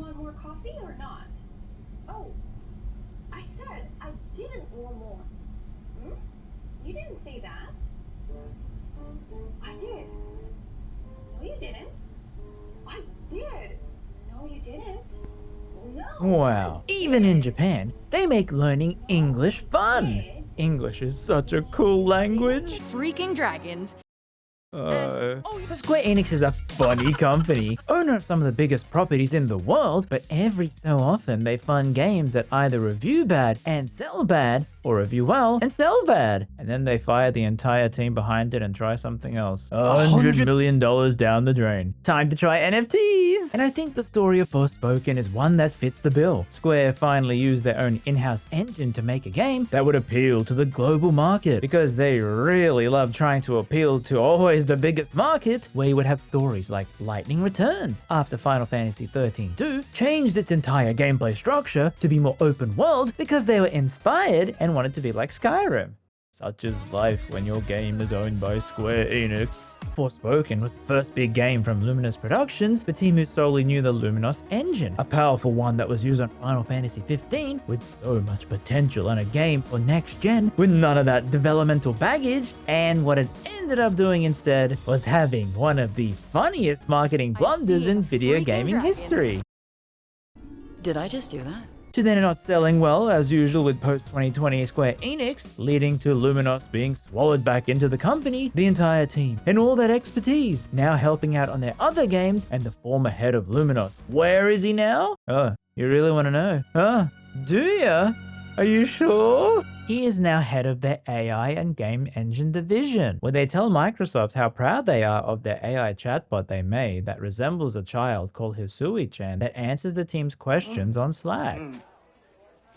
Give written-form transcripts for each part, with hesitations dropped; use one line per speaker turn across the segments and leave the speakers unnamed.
want more coffee or not? Oh, I said I didn't want more. Hmm? You didn't say that. I did. No, you didn't. I did. No, you didn't. No.
Wow. Even in Japan, they make learning English fun. English is such a cool language.
Freaking dragons.
Square Enix is a funny company, owner of some of the biggest properties in the world, but every so often they fund games that either review bad and sell bad, or review well and sell bad. And then they fire the entire team behind it and try something else. $100 million down the drain. Time to try NFTs! And I think the story of Forspoken is one that fits the bill. Square finally used their own in-house engine to make a game that would appeal to the global market, because they really love trying to appeal to always the biggest market, where you would have stories like Lightning Returns after Final Fantasy 13-2 changed its entire gameplay structure to be more open world because they were inspired and wanted to be like Skyrim. Such is life when your game is owned by Square Enix. Forspoken was the first big game from Luminous Productions, the team who solely knew the Luminous engine, a powerful one that was used on Final Fantasy 15 with so much potential, and a game for next gen with none of that developmental baggage. And what it ended up doing instead was having one of the funniest marketing blunders in video gaming history.
Did I just do that?
To then not selling well as usual with post-2020 Square Enix, leading to Luminous being swallowed back into the company, the entire team, and all that expertise, now helping out on their other games, and the former head of Luminous. Where is he now? Oh, you really want to know? Huh? Do ya? Are you sure? He is now head of their AI and game engine division, where they tell Microsoft how proud they are of their AI chatbot they made that resembles a child called Hisui-chan that answers the team's questions on Slack.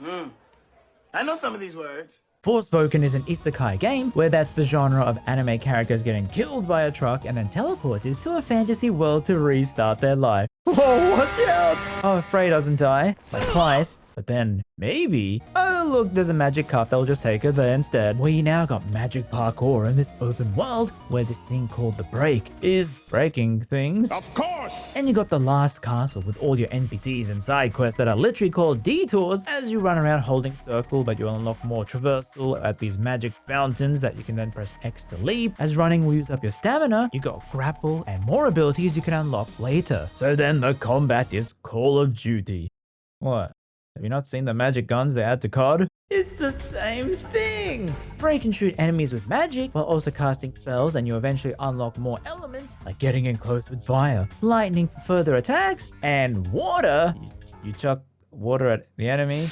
I know some of these words.
Forspoken is an isekai game where that's the genre of anime characters getting killed by a truck and then teleported to a fantasy world to restart their life. Whoa, watch out! Oh, Frey doesn't die, like twice, but then maybe, oh look, there's a magic cup that'll just take her there instead. We now got magic parkour in this open world where this thing called the Break is breaking things.
Of course!
And you got the last castle with all your NPCs and side quests that are literally called detours as you run around holding circle, but you unlock more traversal at these magic fountains that you can then press X to leap. As running will use up your stamina, you got grapple and more abilities you can unlock later. So then the combat is Call of Duty. What? Have you not seen the magic guns they add to COD? It's the same thing! Frey can shoot enemies with magic while also casting spells, and you eventually unlock more elements like getting in close with fire, lightning for further attacks, and water. You chuck water at the enemy.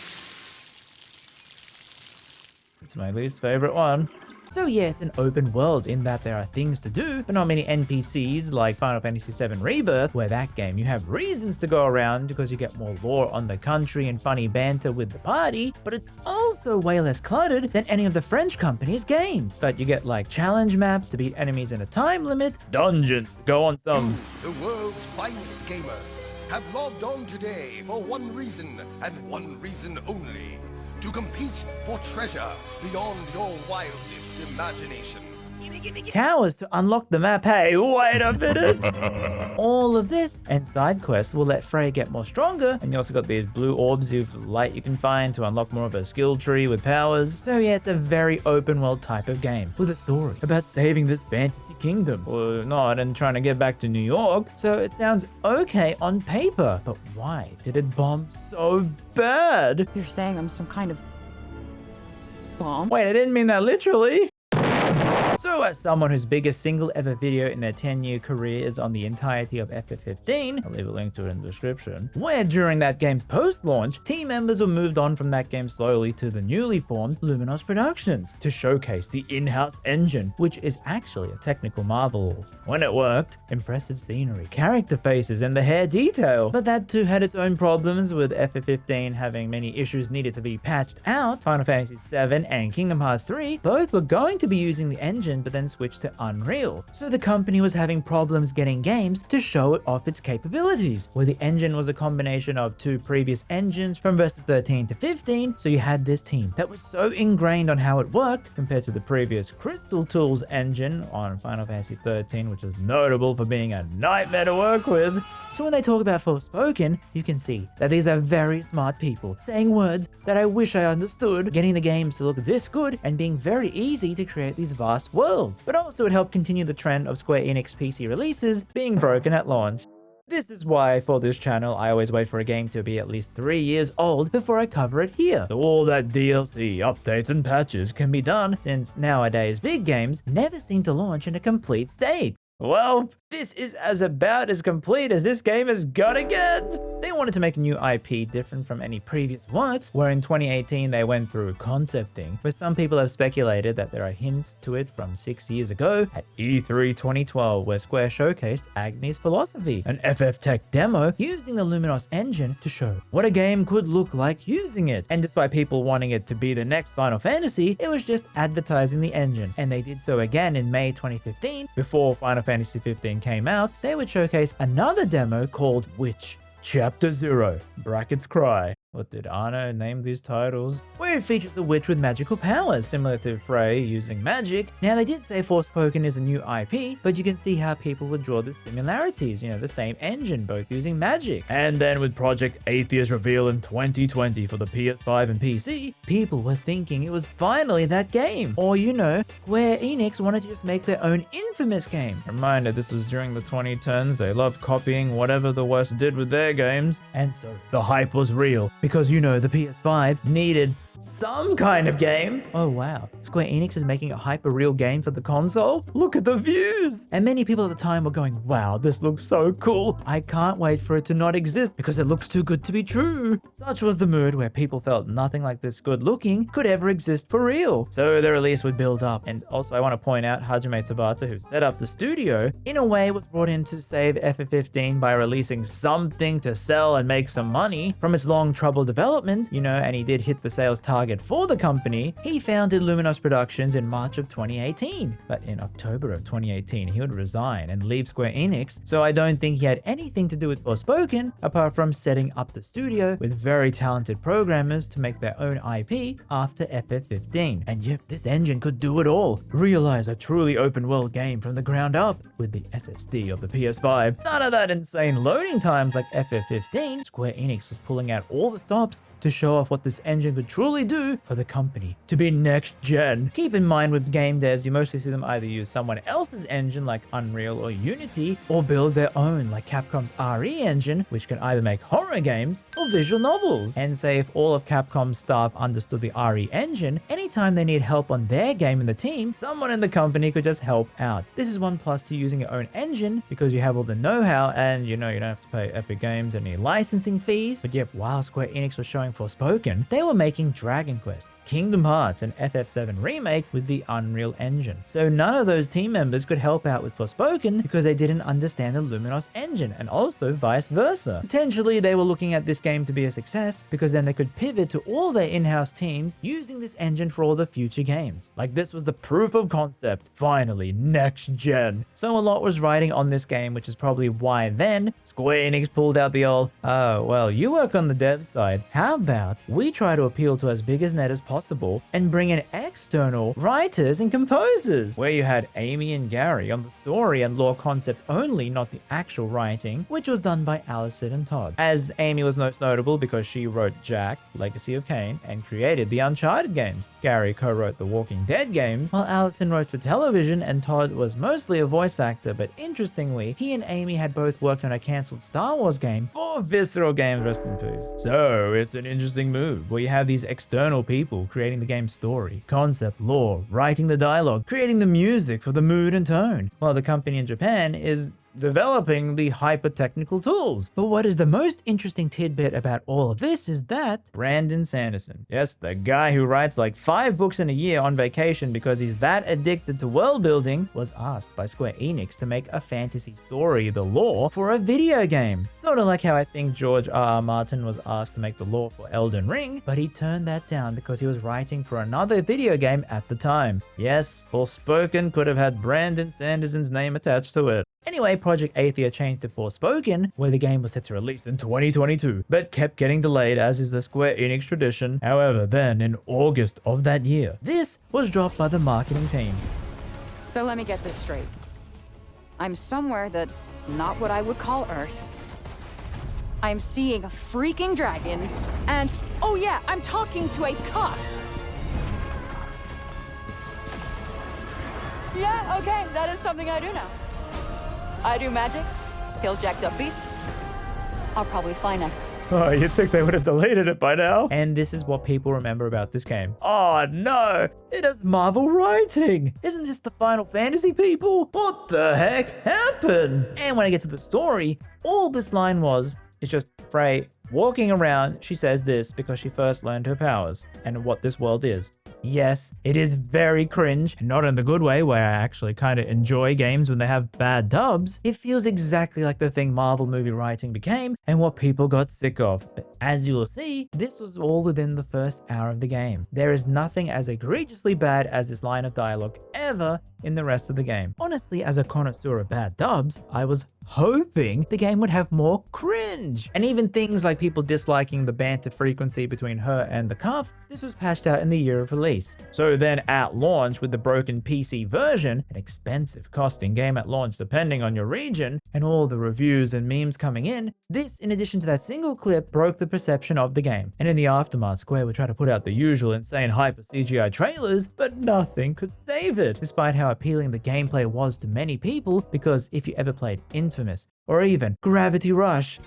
It's my least favorite one. So yeah, it's an open world in that there are things to do, but not many NPCs like Final Fantasy VII Rebirth, where that game you have reasons to go around because you get more lore on the country and funny banter with the party, but it's also way less cluttered than any of the French company's games. But you get like challenge maps to beat enemies in a time limit, dungeons to go on some.
The world's finest gamers have logged on today for one reason and one reason only. To compete for treasure beyond your wildest imagination.
Towers to unlock the map. Hey, wait a minute! All of this and side quests will let Frey get more stronger, and you also got these blue orbs of light you can find to unlock more of a skill tree with powers. So yeah, it's a very open world type of game with a story about saving this fantasy kingdom, or not, and trying to get back to New York. So it sounds okay on paper, but why did it bomb so bad?
You're saying I'm some kind of bomb?
Wait, I didn't mean that literally. So as someone whose biggest single ever video in their 10-year career is on the entirety of FF15, I'll leave a link to it in the description, where during that game's post-launch, team members were moved on from that game slowly to the newly formed Luminous Productions to showcase the in-house engine, which is actually a technical marvel. When it worked, impressive scenery, character faces, and the hair detail. But that too had its own problems, with FF15 having many issues needed to be patched out. Final Fantasy VII and Kingdom Hearts 3 both were going to be using the engine engine but then switched to Unreal. So the company was having problems getting games to show it off its capabilities, where the engine was a combination of two previous engines from verses 13 to 15, so you had this team that was so ingrained on how it worked compared to the previous Crystal Tools engine on Final Fantasy 13, which is notable for being a nightmare to work with. So when they talk about Forspoken, you can see that these are very smart people saying words that I wish I understood, getting the games to look this good and being very easy to create these vast worlds. But also it helped continue the trend of Square Enix PC releases being broken at launch. This is why for this channel I always wait for a game to be at least 3 years old before I cover it here. So all that DLC, updates and patches can be done, since nowadays big games never seem to launch in a complete state. Well, this is about as complete as this game is gonna get. They wanted to make a new IP different from any previous works, where in 2018 they went through concepting, where some people have speculated that there are hints to it from 6 years ago at E3 2012, where Square showcased Agni's Philosophy, an FF Tech demo using the Luminos engine to show what a game could look like using it. And despite people wanting it to be the next Final Fantasy, it was just advertising the engine, and they did so again in May 2015, before Final Fantasy 15 came out. They would showcase another demo called Witch Chapter 0, brackets cry. What did Arno name these titles? Where it features a witch with magical powers, similar to Frey using magic. Now they did say Forspoken is a new IP, but you can see how people would draw the similarities, the same engine, both using magic. And then with Project Atheist reveal in 2020 for the PS5 and PC, people were thinking it was finally that game. Or Square Enix wanted to just make their own infamous game. Reminder, this was during the 2010s, they loved copying whatever the West did with their games, and so the hype was real. Because the PS5 needed some kind of game. Oh wow, Square Enix is making a hyper-real game for the console? Look at the views! And many people at the time were going, wow, this looks so cool. I can't wait for it to not exist because it looks too good to be true. Such was the mood where people felt nothing like this good looking could ever exist for real. So the release would build up. And also I want to point out Hajime Tabata, who set up the studio, in a way was brought in to save FF15 by releasing something to sell and make some money from its long troubled development, and he did hit the sales target for the company. He founded Luminos Productions in March of 2018, but in October of 2018 he would resign and leave Square Enix, so I don't think he had anything to do with Forspoken apart from setting up the studio with very talented programmers to make their own IP after FF15. And yep, this engine could do it all. Realize a truly open world game from the ground up with the SSD of the PS5. None of that insane loading times like FF15. Square Enix was pulling out all the stops to show off what this engine could truly do for the company to be next gen. Keep in mind with game devs, you mostly see them either use someone else's engine like Unreal or Unity, or build their own like Capcom's RE engine, which can either make horror games or visual novels. And say if all of Capcom's staff understood the RE engine, anytime they need help on their game in the team, someone in the company could just help out. This is one plus to using your own engine, because you have all the know-how and you don't have to pay Epic Games any licensing fees. But yep, while Square Enix was showing Forspoken, they were making Dragon Quest, Kingdom Hearts, and FF7 Remake with the Unreal Engine. So none of those team members could help out with Forspoken because they didn't understand the Luminos engine, and also vice versa. Potentially they were looking at this game to be a success because then they could pivot to all their in-house teams using this engine for all the future games. Like this was the proof of concept. Finally, next gen. So a lot was riding on this game, which is probably why then Square Enix pulled out the old, oh, well, you work on the dev side. How about we try to appeal to as big a net as possible and bring in external writers and composers, where you had Amy and Gary on the story and lore concept only, not the actual writing, which was done by Allison and Todd. As Amy was most notable because she wrote Jack, Legacy of Kain, and created the Uncharted games. Gary co-wrote the Walking Dead games, while Allison wrote for television, and Todd was mostly a voice actor, but interestingly, he and Amy had both worked on a cancelled Star Wars game for Visceral Games, rest in peace. So it's an interesting move where you have these external people creating the game's story, concept, lore, writing the dialogue, creating the music for the mood and tone, while the company in Japan is developing the hyper-technical tools. But what is the most interesting tidbit about all of this is that Brandon Sanderson, yes, the guy who writes like 5 books in a year on vacation because he's that addicted to world building, was asked by Square Enix to make a fantasy story, the lore, for a video game. Sort of like how I think George R.R. Martin was asked to make the lore for Elden Ring, but he turned that down because he was writing for another video game at the time. Yes, Forspoken could have had Brandon Sanderson's name attached to it. Anyway, Project Athia changed to Forspoken, where the game was set to release in 2022, but kept getting delayed as is the Square Enix tradition. However, then in August of that year, this was dropped by the marketing team.
So let me get this straight. I'm somewhere that's not what I would call Earth. I'm seeing freaking dragons, and oh yeah, I'm talking to a cuff. Yeah, okay, that is something I do now. I do magic, kill jacked up beasts. I'll probably fly next.
Oh, you'd think they would have deleted it by now. And this is what people remember about this game. Oh no, it has Marvel writing. Isn't this the Final Fantasy people? What the heck happened? And when I get to the story, all this line was, it's just Frey walking around. She says this because she first learned her powers and what this world is. Yes, it is very cringe, and not in the good way where I actually kind of enjoy games when they have bad dubs. It feels exactly like the thing Marvel movie writing became and what people got sick of. But as you will see, this was all within the first hour of the game. There is nothing as egregiously bad as this line of dialogue ever in the rest of the game. Honestly, as a connoisseur of bad dubs, I was hoping the game would have more cringe. And even things like people disliking the banter frequency between her and the cuff, this was patched out in the year of release. So then at launch with the broken PC version, an expensive costing game at launch depending on your region, and all the reviews and memes coming in, this in addition to that single clip broke the perception of the game. And in the aftermath, Square would try to put out the usual insane hyper CGI trailers, but nothing could save it, despite how appealing the gameplay was to many people, because if you ever played Infamous, or even Gravity Rush,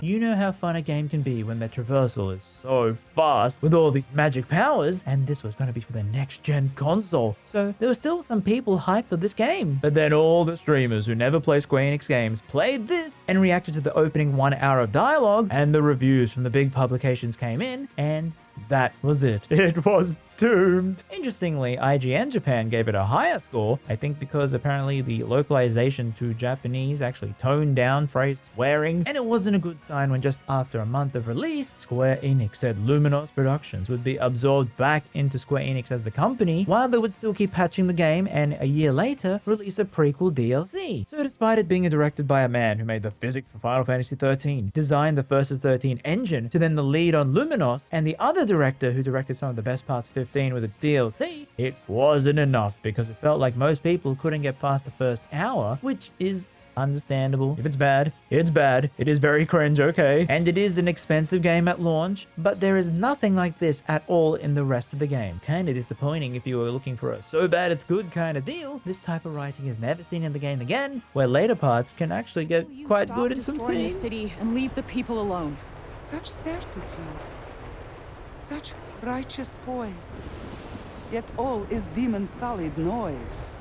you know how fun a game can be when their traversal is so fast with all these magic powers, and this was going to be for the next gen console. So there were still some people hyped for this game. But then all the streamers who never play Square Enix games played this and reacted to the opening 1 hour of dialogue, and the reviews from the big publications came in, and that was it. It was doomed. Interestingly, IGN Japan gave it a higher score, I think because apparently the localization to Japanese actually toned down Frey's swearing, and it wasn't a good sign when just after a month of release, Square Enix said Luminos Productions would be absorbed back into Square Enix as the company, while they would still keep patching the game and a year later release a prequel DLC. So despite it being directed by a man who made the physics for Final Fantasy 13, designed the Versus 13 engine to then the lead on Luminos, and the other director who directed some of the best parts of 15 with its DLC, it wasn't enough because it felt like most people couldn't get past the first hour, which is understandable. If it's bad, it's bad. It is very cringe, okay? And it is an expensive game at launch, but there is nothing like this at all in the rest of the game. Kinda disappointing if you were looking for a so bad it's good kind of deal. This type of writing is never seen in the game again, where later parts can actually get quite good in some
destroying the
scenes.
city and leave the people alone.
Such certitude, such righteous poise, yet all is demon solid noise.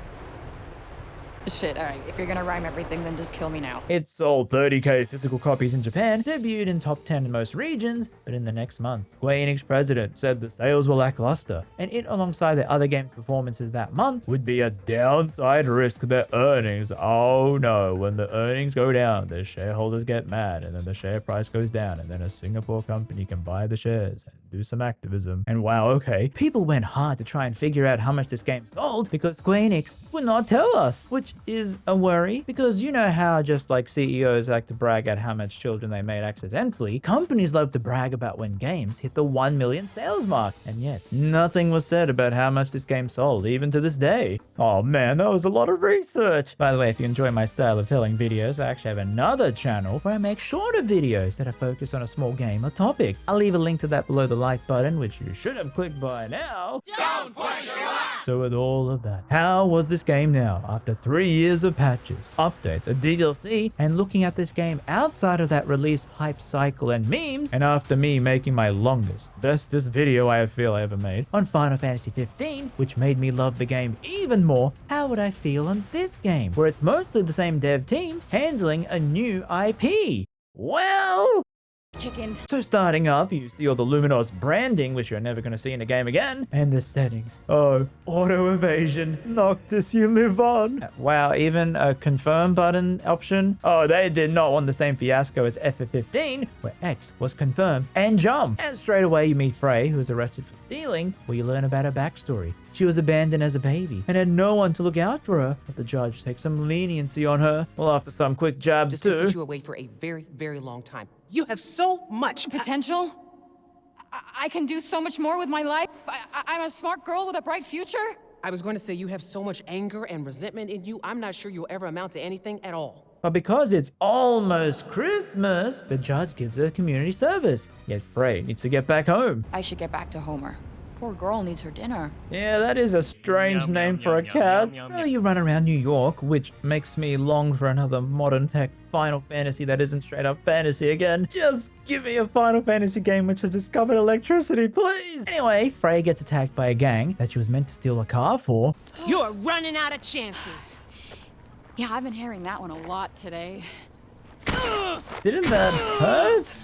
Shit, alright, if you're gonna rhyme everything, then just kill me now.
It sold 30k physical copies in Japan, debuted in top 10 in most regions, but in the next month, Square Enix president said the sales were lackluster, and it alongside the other games' performances that month would be a downside risk to their earnings. Oh no, when the earnings go down, the shareholders get mad, and then the share price goes down, and then a Singapore company can buy the shares and do some activism. And wow, okay, people went hard to try and figure out how much this game sold because Square Enix would not tell us, which is a worry because you know how just like CEOs like to brag at how much children they made accidentally, companies love to brag about when games hit the 1 million sales mark, and yet nothing was said about how much this game sold even to this day. Oh man, that was a lot of research. By the way, if you enjoy my style of telling videos, I actually have another channel where I make shorter videos that are focused on a small game or topic. I'll leave a link to that below the like button, which you should have clicked by now. Don't push your luck! So with all of that, how was this game now after 3 years of patches, updates, a DLC, and looking at this game outside of that release hype cycle and memes, and after me making my longest, bestest video I feel I ever made on Final Fantasy 15, which made me love the game even more, how would I feel on this game, where it's mostly the same dev team handling a new IP? Well,
Chicken.
so starting up, you see all the Luminos branding, which you're never going to see in a game again, and the settings. Oh, auto evasion, Noctis, you live on. Wow, even a confirm button option. Oh, they did not want the same fiasco as FF15, where X was confirm and jump. And straight away you meet Frey, who was arrested for stealing, where you learn about her backstory. She was abandoned as a baby and had no one to look out for her, but the judge takes some leniency on her. Well, after some quick jabs
This took
too.
you away for a very, very long time. You have so much
Potential? I can do so much more with my life. I'm a smart girl with a bright future.
I was going to say you have so much anger and resentment in you, I'm not sure you'll ever amount to anything at all.
But because it's almost Christmas, the judge gives her community service. Yet Frey needs to get back home.
I should get back to Homer. Poor girl needs her dinner.
Yeah, that is a strange name for a cat. So you run around New York, which makes me long for another modern tech Final Fantasy that isn't straight up fantasy again. Just give me a Final Fantasy game which has discovered electricity, please. Anyway, Frey gets attacked by a gang that she was meant to steal a car for.
You're running out of chances.
Yeah, I've been hearing that one a lot today.
Didn't that hurt?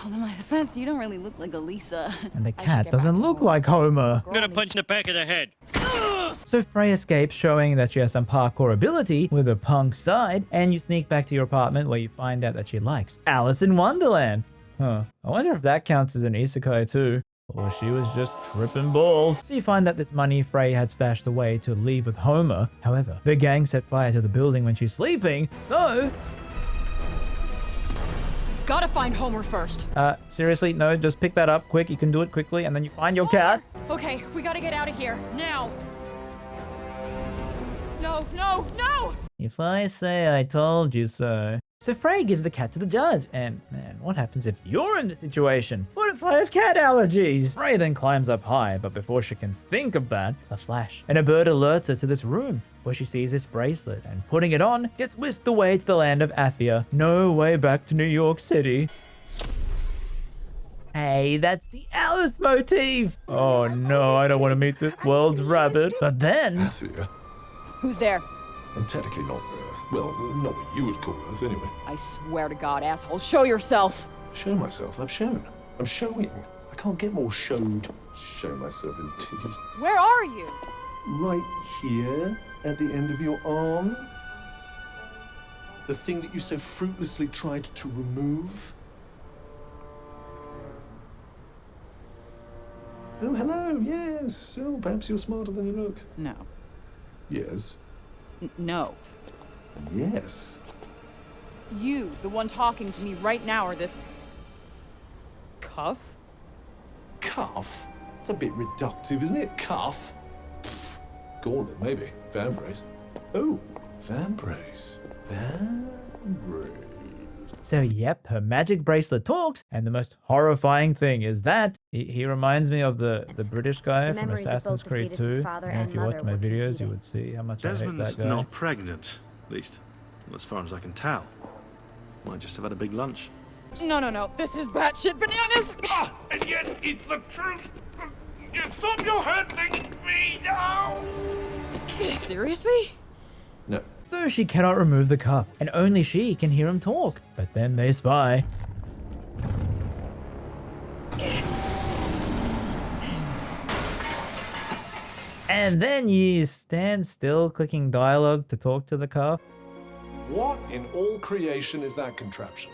Well, in my defense, you don't really look like a Lisa.
And the
I should
cat
get
doesn't
back to
look
Homer.
like Homer.
I'm gonna punch in the back of the head.
So Frey escapes, showing that she has some parkour ability with a punk side, and you sneak back to your apartment where you find out that she likes Alice in Wonderland. Huh, I wonder if that counts as an isekai too. Or she was just tripping balls. So you find that this money Frey had stashed away to leave with Homer. However, the gang set fire to the building when she's sleeping, so...
Gotta find Homer first.
Seriously, no, just pick that up quick. You can do it quickly, and then you find your cat.
Okay, we gotta get out of here now. No, no, no!
If I say I told you so. So Frey gives the cat to the judge, and man, what happens if you're in the situation? What if I have cat allergies? Frey then climbs up high, but before she can think of that, a flash and a bird alerts her to this room, where she sees this bracelet, and putting it on, gets whisked away to the land of Athia. No way back to New York City. Hey, that's the Alice motif! Oh no, I don't want to meet this world's rabbit. But then...
Athia.
Who's there?
And technically not Earth. Well, not what you would call Earth, anyway.
I swear to God, asshole, show yourself!
Show myself. I've shown. I'm showing. I can't get more showed. Show myself indeed.
Where are you?
Right here, at the end of your arm. The thing that you so fruitlessly tried to remove. Oh, hello, yes. Oh, perhaps you're smarter than you look.
No.
Yes.
No.
Yes.
You, the one talking to me right now, are this... cuff?
Cuff? It's a bit reductive, isn't it? Cuff? Pfft. Gauntlet, maybe. Vambrace. Oh, Vambrace. Vambrace.
So yep, her magic bracelet talks, and the most horrifying thing is that he reminds me of the British guy
The
from
memories of
Assassin's
both the
Creed
fetus's
2.
father
You know,
and
if you watch
mother
my
were
videos, you
competing.
would see how much I hate
Desmond's
that guy.
not pregnant, at least as far as I can tell. Might just have had a big lunch.
No. This is batshit bananas!
And yet it's the truth. Stop your hurting me now.
Seriously?
No.
So she cannot remove the cuff, and only she can hear him talk. But then they spy. And then you stand still clicking dialogue to talk to the cuff.
What in all creation is that contraption?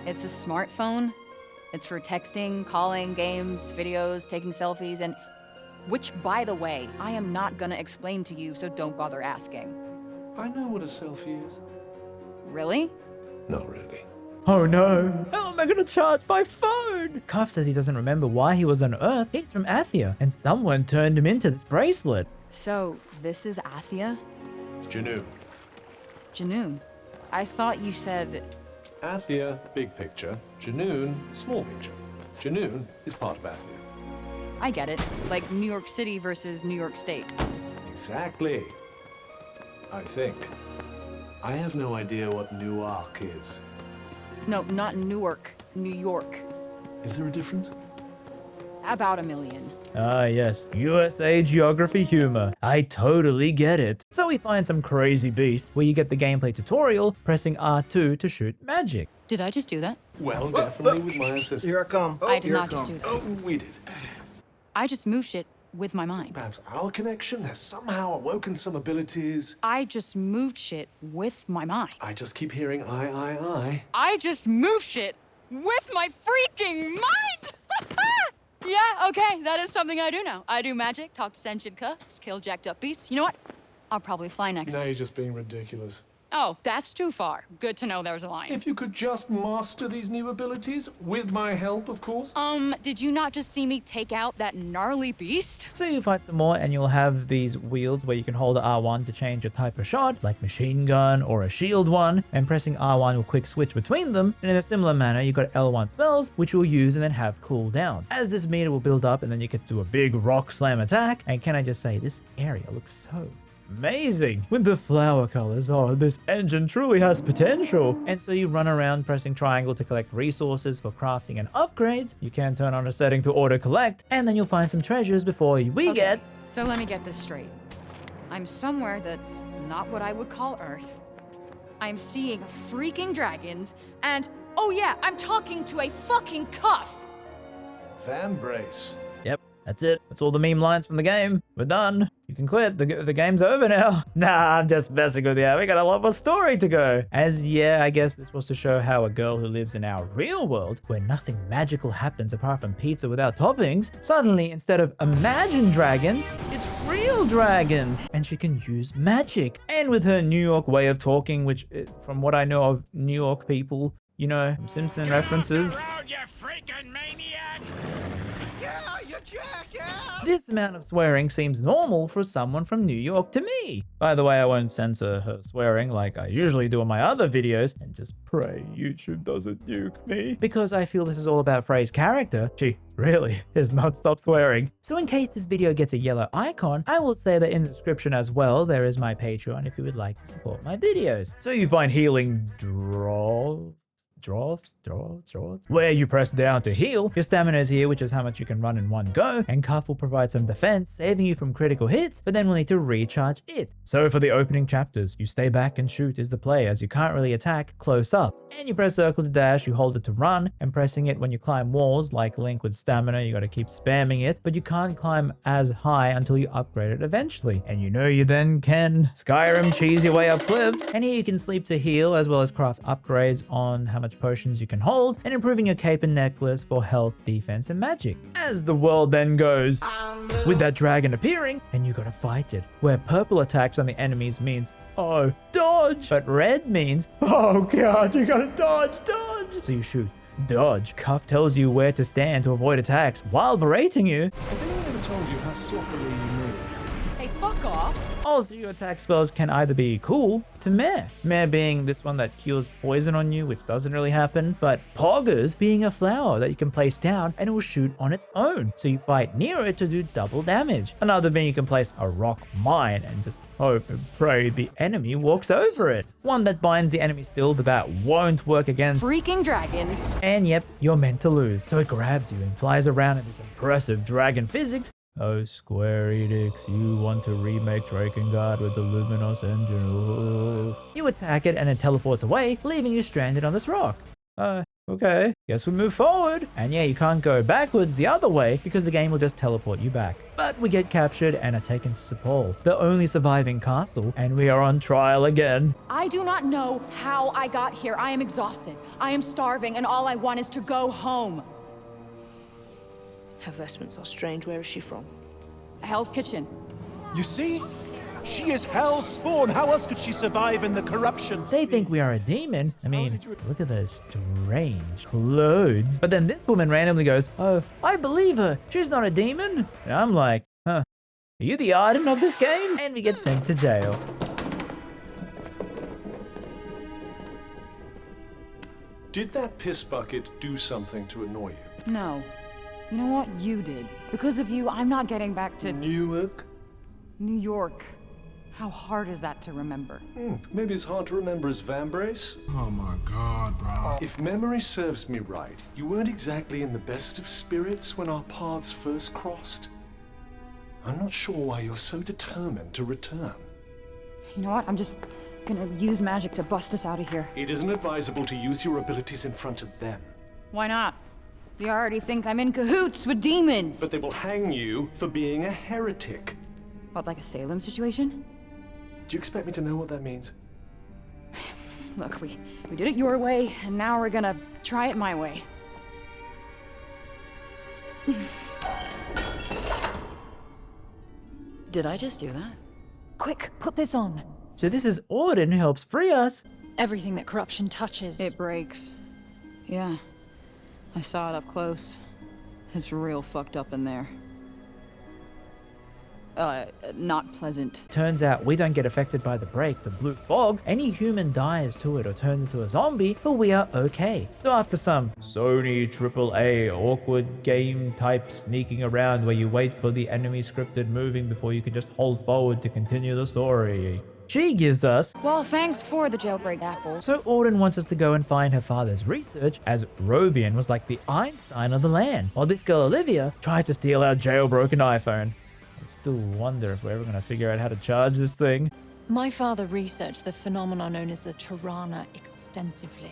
It's a smartphone. It's for texting, calling, games, videos, taking selfies, and... which, by the way, I am not gonna explain to you, so don't bother asking.
I know what a selfie is.
Really?
Not really.
Oh no! How am I gonna charge my phone? Cuff says he doesn't remember why he was on Earth. He's from Athia, and someone turned him into this bracelet.
So, this is Athia?
Janu.
Janoon. I thought you said...
Athia, big picture. Janoon, small picture. Janoon is part of Athia.
I get it. Like New York City versus New York State.
Exactly. I think. I have no idea what Newark is.
No, not Newark, New York.
Is there a difference?
About 1 million.
Ah yes, USA geography humor. I totally get it. So we find some crazy beast where you get the gameplay tutorial pressing R2 to shoot magic.
Did I just do that?
Well, definitely with my assistance.
Here I come.
I did not just do that.
Oh, we did.
I just move shit with my mind.
Perhaps our connection has somehow awoken some abilities.
I just moved shit with my mind.
I just keep hearing I.
I just move shit with my freaking mind! Yeah, okay, that is something I do now. I do magic, talk to sentient cuffs, kill jacked up beasts. You know what? I'll probably fly next.
Now you're just being ridiculous.
Oh, that's too far. Good to know there's a line.
If you could just master these new abilities, with my help, of course.
Did you not just see me take out that gnarly beast?
So you fight some more and you'll have these wields where you can hold R1 to change your type of shot, like machine gun or a shield one, and pressing R1 will quick switch between them. And in a similar manner, you've got L1 spells, which you'll use and then have cooldowns. As this meter will build up and then you get to a big rock slam attack. And can I just say, this area looks so amazing with the flower colors. Oh, this engine truly has potential. And so you run around pressing triangle to collect resources for crafting and upgrades. You can turn on a setting to auto collect, and then you'll find some treasures before we get.
So let me get this straight. I'm somewhere that's not what I would call Earth. I'm seeing freaking dragons, and oh yeah, I'm talking to a fucking cuff.
Fan brace.
Yep, that's it. That's all the meme lines from the game. We're done. You can quit. The game's over now. Nah, I'm just messing with you. We got a lot more story to go. I guess this was to show how a girl who lives in our real world, where nothing magical happens apart from pizza without toppings, suddenly, instead of imagined dragons, it's real dragons. And she can use magic. And with her New York way of talking, which, from what I know of New York people, you know, Simpson references.
You freaking maniac!
Yeah, you jackass!
This amount of swearing seems normal for someone from New York to me. By the way, I won't censor her swearing like I usually do in my other videos, and just pray YouTube doesn't nuke me. Because I feel this is all about Frey's character, she really has not stopped swearing. So in case this video gets a yellow icon, I will say that in the description as well, there is my Patreon if you would like to support my videos. So you find healing draws, where you press down to heal. Your stamina is here, which is how much you can run in one go, and Cuff will provide some defense, saving you from critical hits, but then we'll need to recharge it. So for the opening chapters, you stay back and shoot as the player, as you can't really attack close up. And you press circle to dash, you hold it to run, and pressing it when you climb walls, like Link with stamina, you gotta keep spamming it, but you can't climb as high until you upgrade it eventually. And you know you then can Skyrim cheese your way up cliffs. And here you can sleep to heal, as well as craft upgrades on how much potions you can hold, and improving your cape and necklace for health, defense, and magic. As the world then goes, with that dragon appearing, and you gotta fight it, where purple attacks on the enemies means, oh, dodge, but red means, oh god, you gotta dodge. So you shoot, dodge. Cuff tells you where to stand to avoid attacks while berating you.
Has anyone ever told you how softly you move?
Hey, fuck off.
Also, your attack spells can either be cool to meh. Meh being this one that cures poison on you, which doesn't really happen, but poggers being a flower that you can place down and it will shoot on its own. So you fight near it to do double damage. Another being you can place a rock mine and just hope and pray the enemy walks over it. One that binds the enemy still, but that won't work against
freaking dragons.
And yep, you're meant to lose. So it grabs you and flies around in this impressive dragon physics. Oh, Square Enix, you want to remake Drakengard with the Luminous engine. Ooh. You attack it and it teleports away, leaving you stranded on this rock. Okay. Guess we move forward. And yeah, you can't go backwards the other way because the game will just teleport you back. But we get captured and are taken to Sepul, the only surviving castle, and we are on trial again.
I do not know how I got here. I am exhausted. I am starving, and all I want is to go home.
Her vestments are strange. Where is she from?
Hell's Kitchen.
You see? She is Hell's spawn. How else could she survive in the corruption?
They think we are a demon. I mean, look at those strange clothes. But then this woman randomly goes, oh, I believe her. She's not a demon. And I'm like, huh, are you the Arden of this game? And we get sent to jail.
Did that piss bucket do something to annoy you?
No. You know what? You did. Because of you, I'm not getting back to
Newark?
New York. How hard is that to remember?
Maybe as hard to remember as Vambrace?
Oh my god, bro.
If memory serves me right, you weren't exactly in the best of spirits when our paths first crossed. I'm not sure why you're so determined to return.
You know what? I'm just gonna use magic to bust us out of here.
It isn't advisable to use your abilities in front of them.
Why not? They already think I'm in cahoots with demons.
But they will hang you for being a heretic.
What, like a Salem situation?
Do you expect me to know what that means?
Look, we did it your way, and now we're gonna try it my way. Did I just do that?
Quick, put this on.
So this is Auden who helps free us.
Everything that corruption touches.
It breaks. Yeah. I saw it up close. It's real fucked up in there. Not pleasant.
Turns out we don't get affected by the break, the blue fog. Any human dies to it or turns into a zombie, but we are okay. So after some Sony AAA awkward game type sneaking around where you wait for the enemy scripted moving before you can just hold forward to continue the story, she gives us,
well, thanks for the jailbreak apple.
So Auden wants us to go and find her father's research, as Robian was like the Einstein of the land, while this girl Olivia tried to steal our jailbroken iPhone. I still wonder if we're ever going to figure out how to charge this thing.
My father researched the phenomenon known as the Tirana extensively.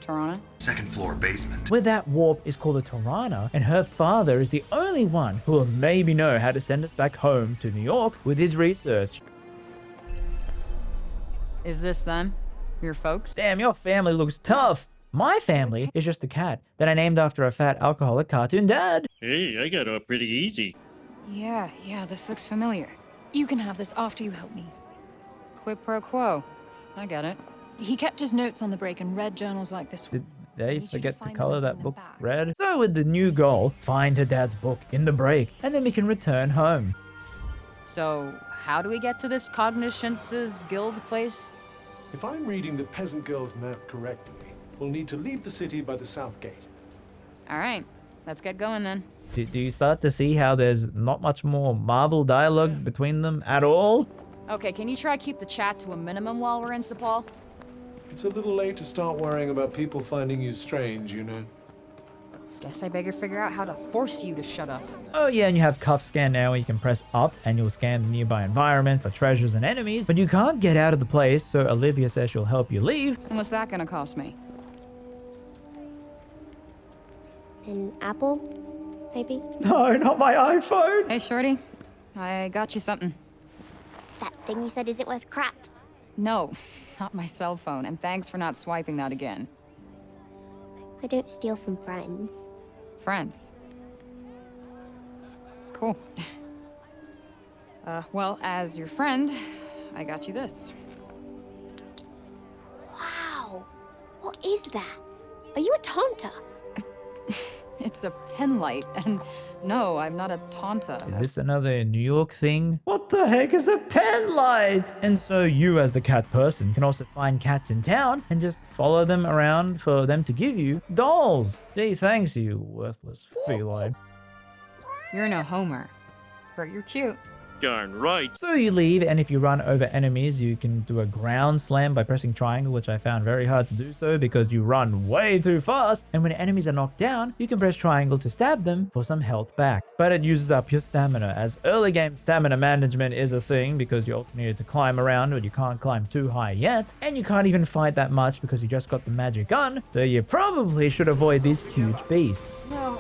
Tirana?
Second floor basement.
Where that warp is called the Tirana, and her father is the only one who will maybe know how to send us back home to New York with his research.
Is this them? Your folks?
Damn, your family looks tough. My family is just a cat that I named after a fat alcoholic cartoon dad.
Hey, I got off pretty easy.
Yeah, this looks familiar.
You can have this after you help me.
Quid pro quo. I get it.
He kept his notes on the break and read journals like this one.
Did they forget to color that book red? So with the new goal, find her dad's book in the break, and then we can return home.
So, how do we get to this Cognoscence's guild place?
If I'm reading the peasant girl's map correctly, we'll need to leave the city by the south gate.
Alright, let's get going then.
Do you start to see how there's not much more Marvel dialogue between them at all?
Okay, can you try keep the chat to a minimum while we're in Sepal?
It's a little late to start worrying about people finding you strange, you know.
Guess I better figure out how to force you to shut up.
Oh yeah, and you have cuff scan now where you can press up and you'll scan the nearby environment for treasures and enemies, but you can't get out of the place, so Olivia says she'll help you leave.
And what's that gonna cost me?
An apple, maybe?
No, not my iPhone!
Hey, shorty. I got you something.
That thing you said isn't worth crap.
No, not my cell phone, and thanks for not swiping that again.
I don't steal from friends.
Friends? Cool. Well, as your friend, I got you this.
Wow! What is that? Are you a Tanta?
It's a pen light, and no, I'm not a Tanta.
Is this another New York thing? What the heck is a pen light? And so you as the cat person can also find cats in town and just follow them around for them to give you dolls. Gee, thanks you worthless feline.
You're no Homer, but you're cute.
Darn right.
So you leave, and if you run over enemies, you can do a ground slam by pressing triangle, which I found very hard to do so because you run way too fast. And when enemies are knocked down, you can press triangle to stab them for some health back. But it uses up your stamina, as early game stamina management is a thing because you also needed to climb around, but you can't climb too high yet. And you can't even fight that much because you just got the magic gun, so you probably should avoid these huge beasts.
No.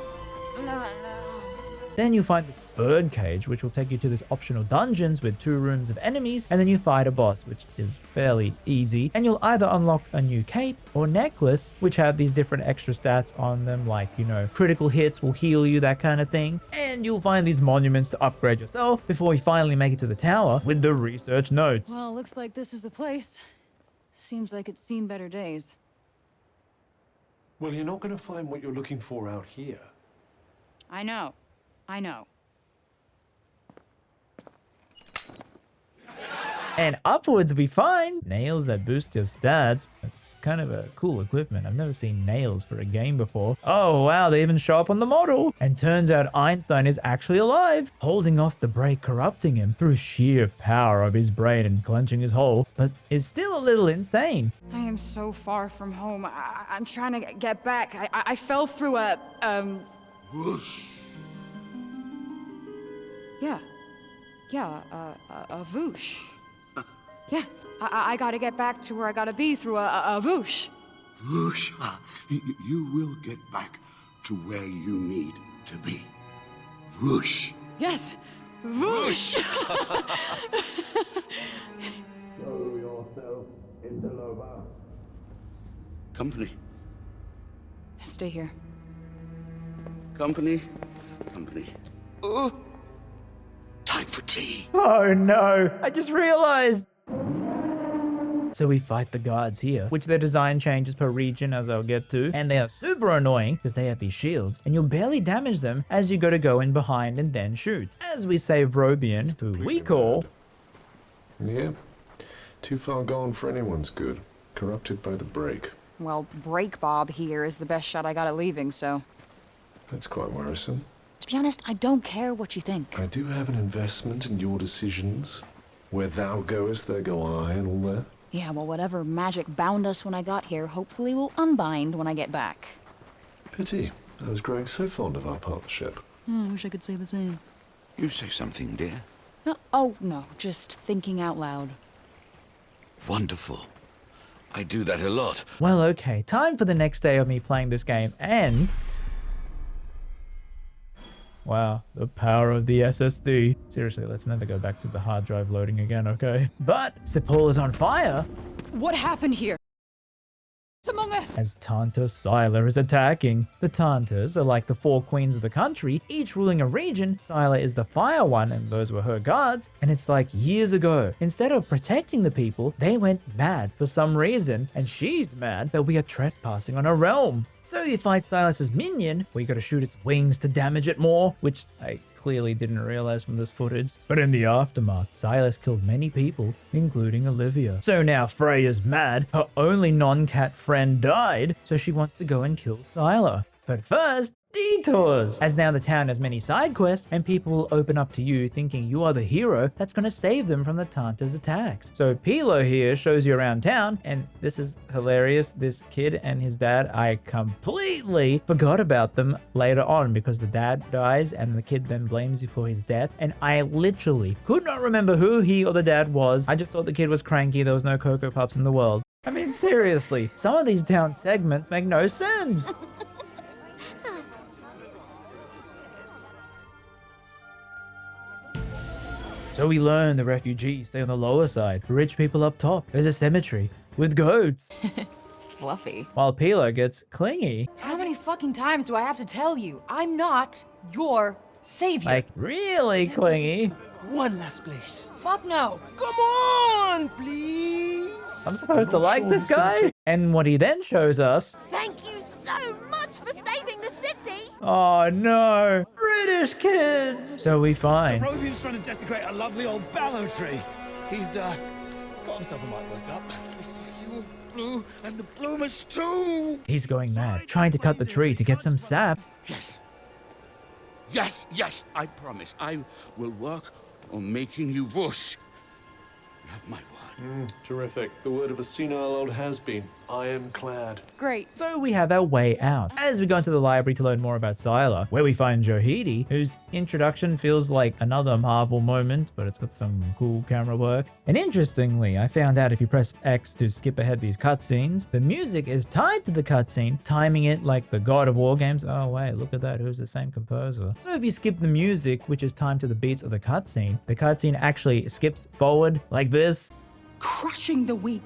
Then you find this bird cage, which will take you to this optional dungeons with 2 rooms of enemies, and then you fight a boss, which is fairly easy. And you'll either unlock a new cape or necklace, which have these different extra stats on them, like, you know, critical hits will heal you, that kind of thing. And you'll find these monuments to upgrade yourself before you finally make it to the tower with the research notes.
Well, looks like this is the place. Seems like it's seen better days.
Well, you're not going to find what you're looking for out here.
I know.
And upwards we find nails that boost your stats. That's kind of a cool equipment. I've never seen nails for a game before. Oh wow, they even show up on the model. And turns out Einstein is actually alive, holding off the break corrupting him through sheer power of his brain and clenching his hole, but is still a little insane.
I am so far from home. I'm trying to get back. I fell through a,
Whoosh!
Yeah, a whoosh. Yeah, I gotta get back to where I gotta be through a whoosh.
Whoosh! You will get back to where you need to be. Whoosh!
Yes, whoosh!
Show yourself, interloper. Company.
Stay here.
Company. Company. Oh! Time for tea.
Oh no, I just realized. So we fight the guards here, which their design changes per region as I'll get to, and they are super annoying because they have these shields and you'll barely damage them as you got to go in behind and then shoot. As we save Robian, who we call...
Yeah, too far gone for anyone's good. Corrupted by the break.
Well, Break Bob here is the best shot I got at leaving, so...
That's quite worrisome.
To be honest, I don't care what you think.
I do have an investment in your decisions. Where thou goest, there go I, and all that.
Yeah, well, whatever magic bound us when I got here, hopefully will unbind when I get back.
Pity. I was growing so fond of our partnership.
I wish I could say the same.
You say something, dear.
No, oh, no, just thinking out loud.
Wonderful. I do that a lot.
Well, okay, time for the next day of me playing this game and... Wow, the power of the SSD. Seriously, let's never go back to the hard drive loading again, okay? But Sepul is on fire.
What happened here? It's Among Us!
As Tanta Scylla is attacking. The Tantas are like the 4 queens of the country, each ruling a region. Scylla is the fire one, and those were her guards. And it's like years ago, instead of protecting the people, they went mad for some reason. And she's mad that we are trespassing on her realm. So you fight Silas's minion, where you gotta shoot its wings to damage it more, which I clearly didn't realize from this footage. But in the aftermath, Silas killed many people, including Olivia. So now Freya's mad, her only non-cat friend died, so she wants to go and kill Scylla. But first, detours! As now the town has many side quests, and people will open up to you thinking you are the hero that's gonna save them from the Tanta's attacks. So Pilo here shows you around town, and this is hilarious. This kid and his dad, I completely forgot about them later on because the dad dies and the kid then blames you for his death. And I literally could not remember who he or the dad was. I just thought the kid was cranky. There was no Cocoa Puffs in the world. I mean, seriously, some of these town segments make no sense. So we learn the refugees stay on the lower side, rich people up top. There's a cemetery with goats.
Fluffy.
While Pilo gets clingy.
How many fucking times do I have to tell you? I'm not your savior.
Like, really clingy.
One last place.
Fuck no.
Come on, please.
I'm supposed to like this guy? And what he then shows us...
Thank you so much for saving the city!
Oh no, British kids! So we find...
Robian's trying to desecrate a lovely old ballow tree. He's, got himself a mite worked up.
You blue and the bloomers too!
He's going mad, trying to cut the tree to get some sap.
Yes. Yes, yes, I promise. I will work on making you whoosh. You have my word.
Terrific. The word of a senile old has-been. Ironclad.
Great.
So we have our way out, as we go into the library to learn more about Scylla, where we find Johidi, whose introduction feels like another Marvel moment, but it's got some cool camera work. And interestingly, I found out if you press X to skip ahead these cutscenes, the music is tied to the cutscene, timing it like the God of War games. Oh wait, look at that, who's the same composer? So if you skip the music, which is timed to the beats of the cutscene actually skips forward like this.
Crushing the weak.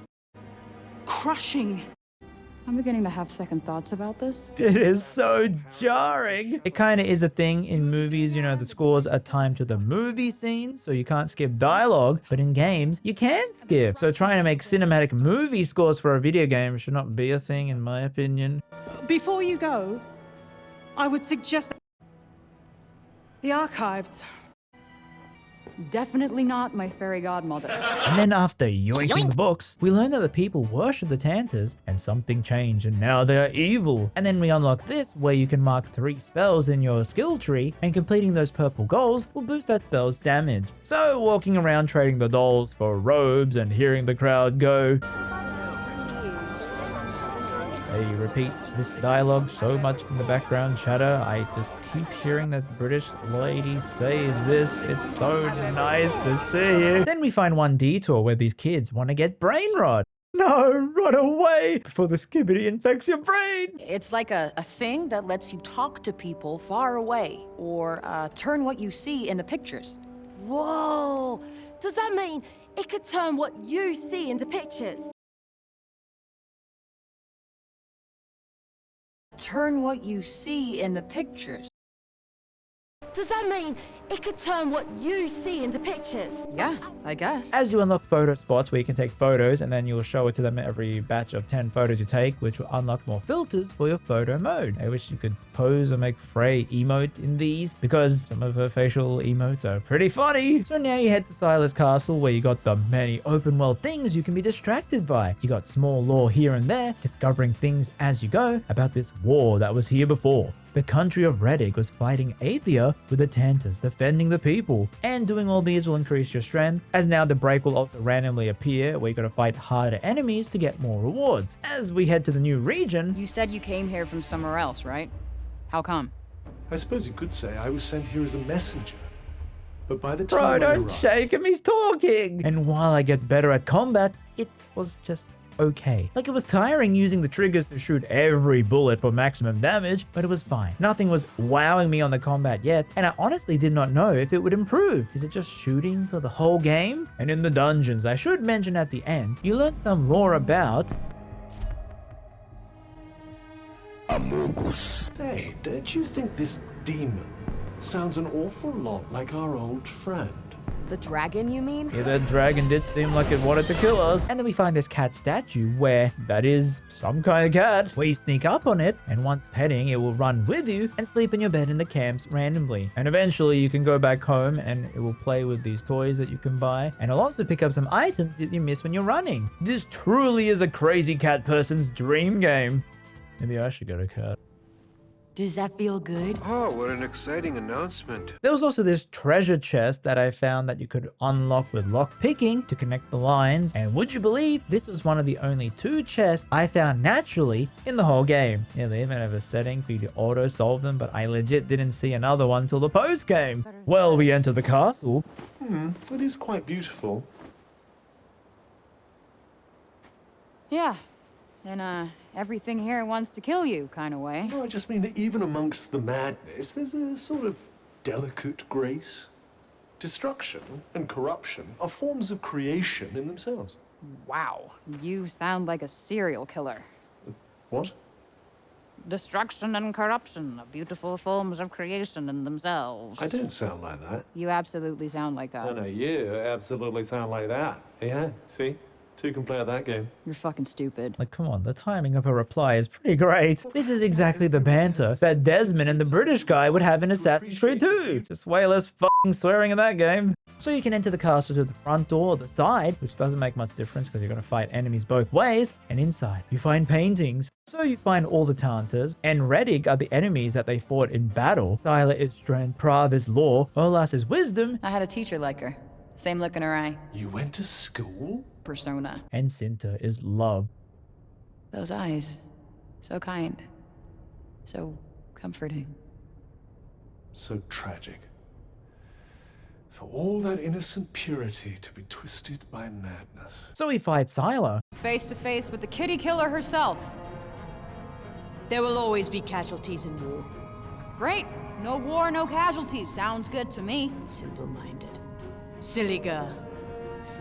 Crushing.
I'm beginning to have second thoughts about this.
It is so jarring. It kind of is a thing in movies, you know, the scores are timed to the movie scenes, so you can't skip dialogue, but in games, you can skip. So trying to make cinematic movie scores for a video game should not be a thing, in my opinion.
Before you go, I would suggest the archives.
Definitely not my fairy godmother.
And then after yoinking the books, we learn that the people worship the Tantas and something changed and now they are evil. And then we unlock this where you can mark 3 spells in your skill tree and completing those purple goals will boost that spell's damage. So walking around trading the dolls for robes and hearing the crowd go, they repeat this dialogue so much in the background chatter. I just keep hearing that British lady say this. It's so nice to see you. Then we find one detour where these kids want to get brain rot. No, run away before the skibbity infects your brain.
It's like a thing that lets you talk to people far away or turn what you see into pictures.
Whoa! Does that mean it could turn what you see into pictures?
Turn what you see into pictures.
Does that mean it could turn what you see into pictures?
Yeah, I guess.
As you unlock photo spots where you can take photos and then you'll show it to them every batch of 10 photos you take, which will unlock more filters for your photo mode. I wish you could pose or make Frey emote in these because some of her facial emotes are pretty funny. So now you head to Silas Castle where you got the many open world things you can be distracted by. You got small lore here and there, discovering things as you go about this war that was here before. The country of Reddick was fighting Athia with the Tantas defending the people, and doing all these will increase your strength, as now the break will also randomly appear where you gotta fight harder enemies to get more rewards. As we head to the new region,
You said you came here from somewhere else, right? How come?
I suppose you could say I was sent here as a messenger. But by the
bro,
time I
don't
arrived,
shake him, he's talking! And while I get better at combat, it was just okay. Like, it was tiring using the triggers to shoot every bullet for maximum damage, but it was fine. Nothing was wowing me on the combat yet, and I honestly did not know if it would improve. Is it just shooting for the whole game? And in the dungeons, I should mention at the end, you learn some lore about
Amogus.
Hey, don't you think this demon sounds an awful lot like our old friend?
The dragon, you mean?
Yeah, that dragon did seem like it wanted to kill us. And then we find this cat statue where that is some kind of cat, where you sneak up on it, and once petting, it will run with you and sleep in your bed in the camps randomly. And eventually you can go back home and it will play with these toys that you can buy, and it'll also pick up some items that you miss when you're running. This truly is a crazy cat person's dream game. Maybe I should get a cat.
Does that feel good?
Oh, what an exciting announcement.
There was also this treasure chest that I found that you could unlock with lock picking to connect the lines, and would you believe this was one of the only 2 chests I found naturally in the whole game. Yeah, they even have a setting for you to auto solve them, but I legit didn't see another one till the post game. Well, we enter the castle.
It is quite beautiful.
Yeah. In everything here wants to kill you kind of way.
No, I just mean that even amongst the madness, there's a sort of delicate grace. Destruction and corruption are forms of creation in themselves.
Wow. You sound like a serial killer.
What?
Destruction and corruption are beautiful forms of creation in themselves.
I don't sound like that.
You absolutely sound like that.
No, you absolutely sound like that. Yeah, see? 2 can play at that game.
You're fucking stupid.
Like, come on, the timing of her reply is pretty great. This is exactly the banter that Desmond and the British guy would have in Assassin's Creed 2. Just way less fucking swearing in that game. So you can enter the castle to the front door or the side, which doesn't make much difference because you're going to fight enemies both ways. And inside, you find paintings. So you find all the Tantas, and Reddick are the enemies that they fought in battle. Scylla is strength, Prav is law, Olas is wisdom.
I had a teacher like her. Same look in her eye.
You went to school?
Persona.
And Cinta is love.
Those eyes. So kind. So comforting.
So tragic. For all that innocent purity to be twisted by madness.
So we fight Scylla.
Face to face with the kitty killer herself.
There will always be casualties in war.
Great. No war, no casualties. Sounds good to me.
Simple-minded. Silly girl.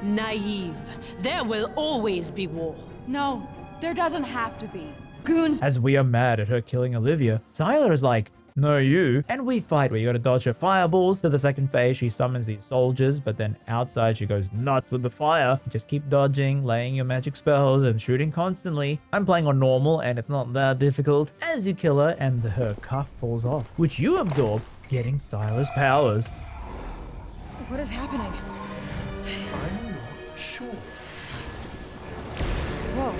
Naive. There will always be war.
No, there doesn't have to be. Goons.
As we are mad at her killing Olivia, Scylla is like, no you. And we fight where you gotta dodge her fireballs. To the second phase, she summons these soldiers, but then outside she goes nuts with the fire. You just keep dodging, laying your magic spells, and shooting constantly. I'm playing on normal, and it's not that difficult. As you kill her, and her cuff falls off, which you absorb, getting Scylla's powers.
What is happening?
I'm not sure.
Whoa.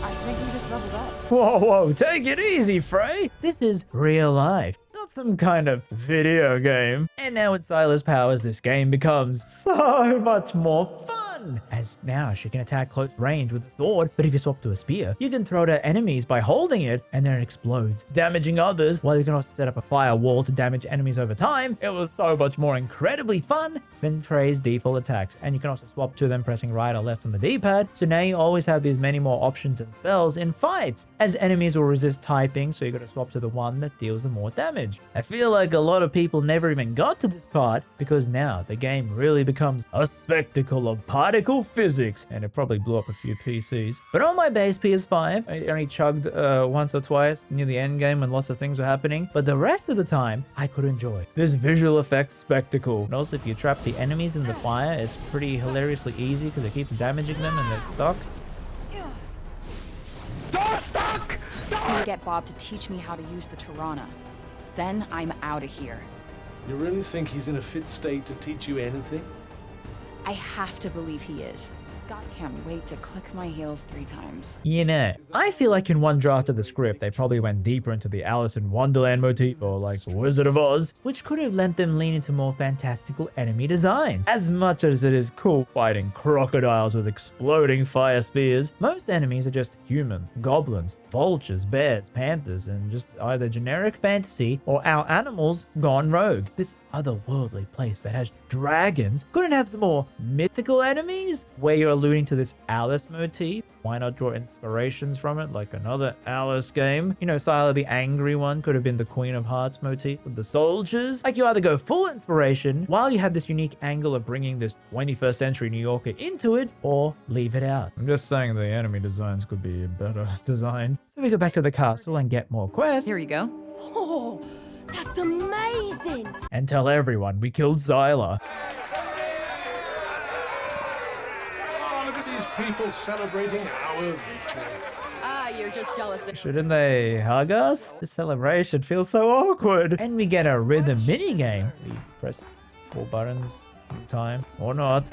I think we just leveled up.
Whoa, take it easy, Frey. This is real life, not some kind of video game. And now with Sila's powers, this game becomes so much more fun. As now she can attack close range with a sword, but if you swap to a spear, you can throw it at enemies by holding it, and then it explodes, damaging others, while you can also set up a firewall to damage enemies over time. It was so much more incredibly fun than Frey's default attacks, and you can also swap to them pressing right or left on the D-pad, so now you always have these many more options and spells in fights, as enemies will resist typing, so you gotta swap to the one that deals the more damage. I feel like a lot of people never even got to this part, because now the game really becomes a spectacle of particle physics, and it probably blew up a few PCs. But on my base PS5, I only chugged once or twice near the end game when lots of things were happening, but the rest of the time, I could enjoy this visual effects spectacle. And also, if you trap the enemies in the fire, it's pretty hilariously easy because it keeps damaging them and they're stuck.
I'm gonna get Bob to teach me how to use the Tirana. Then I'm out of here.
You really think he's in a fit state to teach you anything?
I have to believe he is. God, can't wait to click my heels 3 times.
You know, I feel like in one draft of the script, they probably went deeper into the Alice in Wonderland motif or like Wizard of Oz, which could have lent them lean into more fantastical enemy designs. As much as it is cool fighting crocodiles with exploding fire spears, most enemies are just humans, goblins, vultures, bears, panthers, and just either generic fantasy or our animals gone rogue. This otherworldly place that has dragons couldn't have some more mythical enemies where you're alluding to this Alice motif. Why not draw inspirations from it, like another Alice game? You know, Sila the angry one could have been the Queen of Hearts motif with the soldiers. Like, you either go full inspiration while you have this unique angle of bringing this 21st century New Yorker into it, or leave it out. I'm just saying the enemy designs could be better designed. So we go back to the castle and get more quests.
Here you go.
Oh, that's amazing!
And tell everyone we killed Sila.
People celebrating our victory.
Ah, you're just jealous.
Shouldn't they hug us? The celebration feels so awkward. And we get a rhythm mini game. We press 4 buttons in time, or not.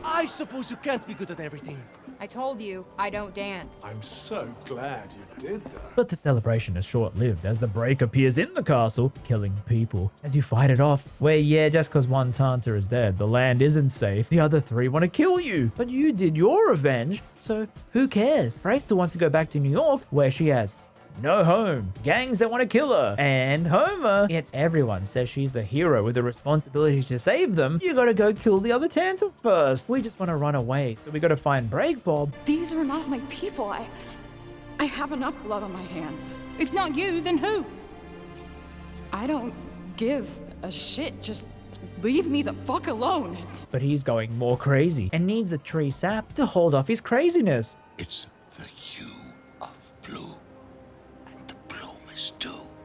I suppose you can't be good at everything.
I told you, I don't dance.
I'm so glad you did that.
But the celebration is short-lived as the break appears in the castle, killing people as you fight it off. Where yeah, just because one Tanta is dead, the land isn't safe. The other 3 want to kill you. But you did your revenge, so who cares? Frey still wants to go back to New York, where she has no home, gangs that want to kill her, and Homer. Yet everyone says she's the hero with the responsibility to save them. You gotta go kill the other Tantas first. We just want to run away, so we gotta find Break Bob.
These are not my people. I have enough blood on my hands.
If not you, then who?
I don't give a shit. Just leave me the fuck alone.
But he's going more crazy and needs the tree sap to hold off his craziness.
It's the hue of blue.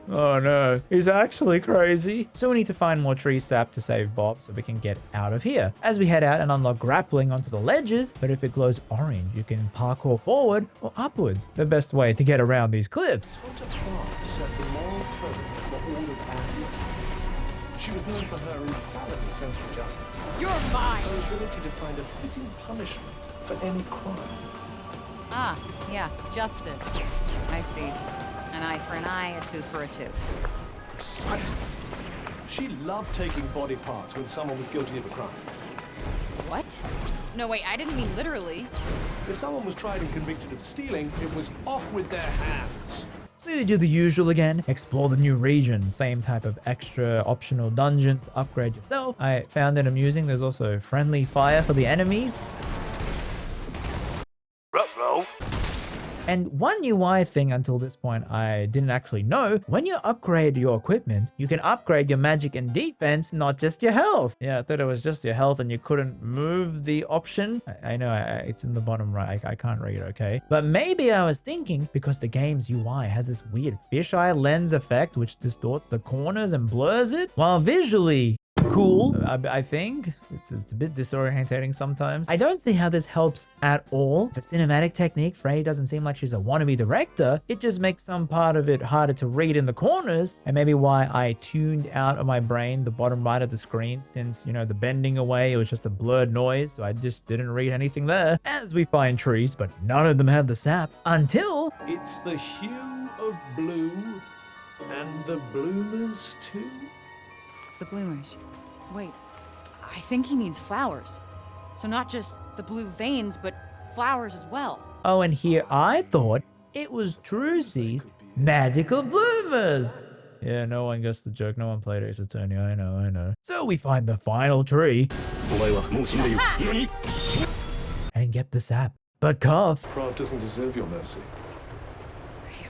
Oh no, he's actually crazy. So we need to find more tree sap to save Bob so we can get out of here. As we head out and unlock grappling onto the ledges, but if it glows orange, you can parkour forward or upwards. The best way to get around these cliffs.
She was known for her infallible sense of justice.
You're mine!
Her ability to find a fitting punishment for any crime.
Ah, yeah, justice. I see. An eye for an eye, a tooth for a tooth.
Precisely. She loved taking body parts when someone was guilty of a crime.
What? No, wait, I didn't mean literally.
If someone was tried and convicted of stealing, it was off with their hands.
So you do the usual again, explore the new region, same type of extra optional dungeons to upgrade yourself. I found it amusing. There's also friendly fire for the enemies. And one UI thing until this point I didn't actually know, when you upgrade your equipment, you can upgrade your magic and defense, not just your health. Yeah, I thought it was just your health and you couldn't move the option. I know it's in the bottom right, I can't read it, okay? But maybe I was thinking because the game's UI has this weird fisheye lens effect which distorts the corners and blurs it, while visually cool, I think. It's a bit disorientating sometimes. I don't see how this helps at all. It's a cinematic technique. Frey doesn't seem like she's a wannabe director. It just makes some part of it harder to read in the corners, and maybe why I tuned out of my brain the bottom right of the screen, since, you know, the bending away, it was just a blurred noise, so I just didn't read anything there. As we find trees, but none of them have the sap until...
It's the hue of blue, and the bloomers too?
The bloomers. Wait, I think he means flowers. So not just the blue veins, but flowers as well.
Oh, and here I thought it was Druzy's magical bloomers. Yeah, no one gets the joke. No one played Ace Attorney. I know. So we find the final tree and get the sap. But Cuff...
Prav doesn't deserve your mercy.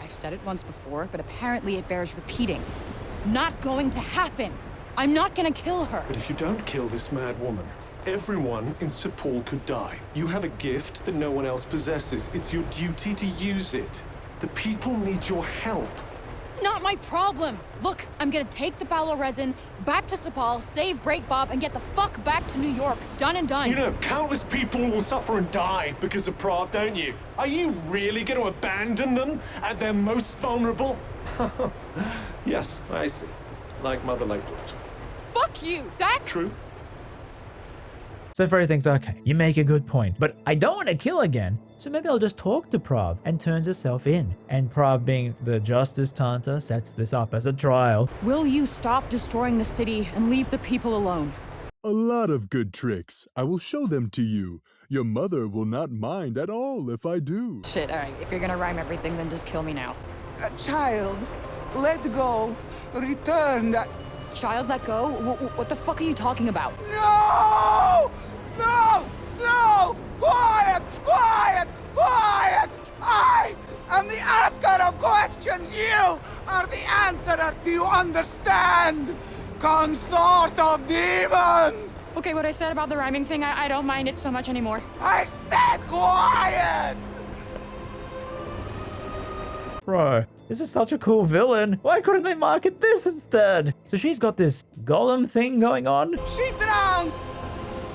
I've said it once before, but apparently it bears repeating. Not going to happen. I'm not gonna kill her.
But if you don't kill this mad woman, everyone in Sepul could die. You have a gift that no one else possesses. It's your duty to use it. The people need your help.
Not my problem. Look, I'm gonna take the Paolo resin back to Sepal, save Break Bob, and get the fuck back to New York. Done and done.
You know, countless people will suffer and die because of Prav, don't you? Are you really going to abandon them at their most vulnerable? Yes, I see. Like mother, like daughter.
Fuck you! That's...
True.
So Frey thinks, okay, you make a good point, but I don't want to kill again, so maybe I'll just talk to Prav, and turns herself in. And Prav, being the Justice Tanta, sets this up as a trial.
Will you stop destroying the city and leave the people alone?
A lot of good tricks. I will show them to you. Your mother will not mind at all if I do.
Shit, alright, if you're gonna rhyme everything, then just kill me now.
Child, let go. Return that...
Child, let go? What the fuck are you talking about?
No! No! No! Quiet! Quiet! Quiet! I am the asker of questions. You are the answerer. Do you understand? Consort of demons!
Okay, what I said about the rhyming thing, I don't mind it so much anymore.
I said quiet!
Bro, this is such a cool villain. Why couldn't they market this instead? So she's got this golem thing going on.
She drowns!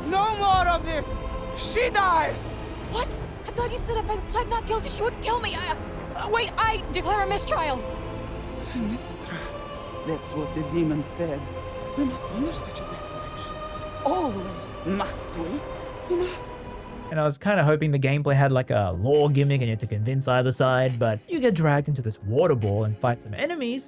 No more of this! She dies!
What? I thought you said if I pled not guilty, she would kill me. Wait, I declare a mistrial.
Mistrial? That's what the demon said. We must honor such a declaration. Always. Must we? We must.
And I was kind of hoping the gameplay had like a lore gimmick and you had to convince either side, but you get dragged into this water ball and fight some enemies.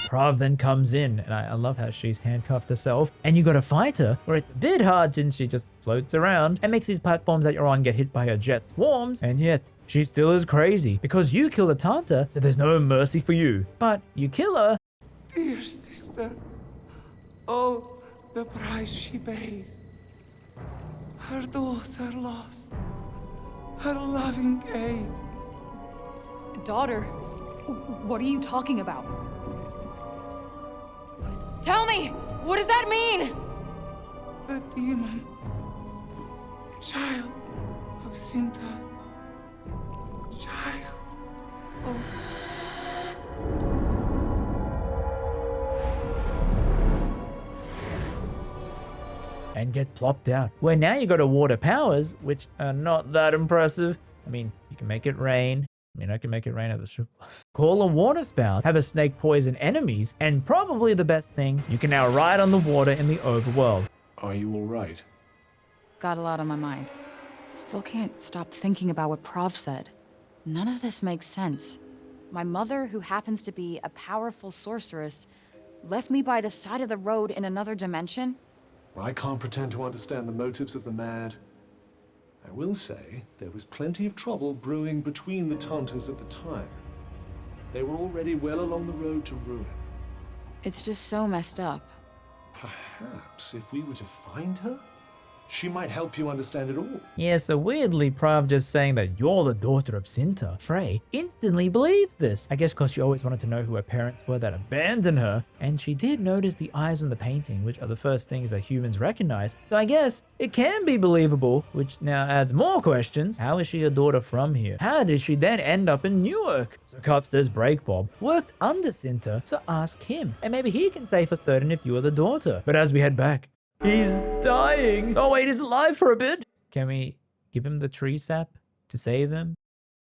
Prav then comes in, and I love how she's handcuffed herself, and you gotta fight her, where it's a bit hard since she just floats around and makes these platforms that you're on get hit by her jet swarms, and yet she still is crazy because you kill the Tanta, so there's no mercy for you. But you kill her.
Dear sister, oh, the price she pays. Her daughter lost. Her loving gaze.
Daughter? What are you talking about? Tell me! What does that mean?
The demon. Child of Sinta. Child of...
And get plopped out. Where now you got water powers, which are not that impressive. I mean, you can make it rain. I mean, I can make it rain at the strip club. Call a water spout, have a snake poison enemies, and probably the best thing, you can now ride on the water in the overworld.
Are you all right?
Got a lot on my mind. Still can't stop thinking about what Prav said. None of this makes sense. My mother, who happens to be a powerful sorceress, left me by the side of the road in another dimension?
I can't pretend to understand the motives of the mad. I will say, there was plenty of trouble brewing between the Tantas at the time. They were already well along the road to ruin.
It's just so messed up.
Perhaps if we were to find her, She might help you understand it all.
Yeah, so weirdly, Prav just saying that you're the daughter of Cinta, Frey, instantly believes this. I guess because she always wanted to know who her parents were that abandoned her, and she did notice the eyes on the painting, which are the first things that humans recognize. So I guess it can be believable, which now adds more questions. How is she a daughter from here? How did she then end up in Newark? So Cup says Break Bob worked under Cinta, so ask him, and maybe he can say for certain if you are the daughter. But as we head back, he's dying. Oh wait, he's alive for a bit. Can we give him the tree sap to save him?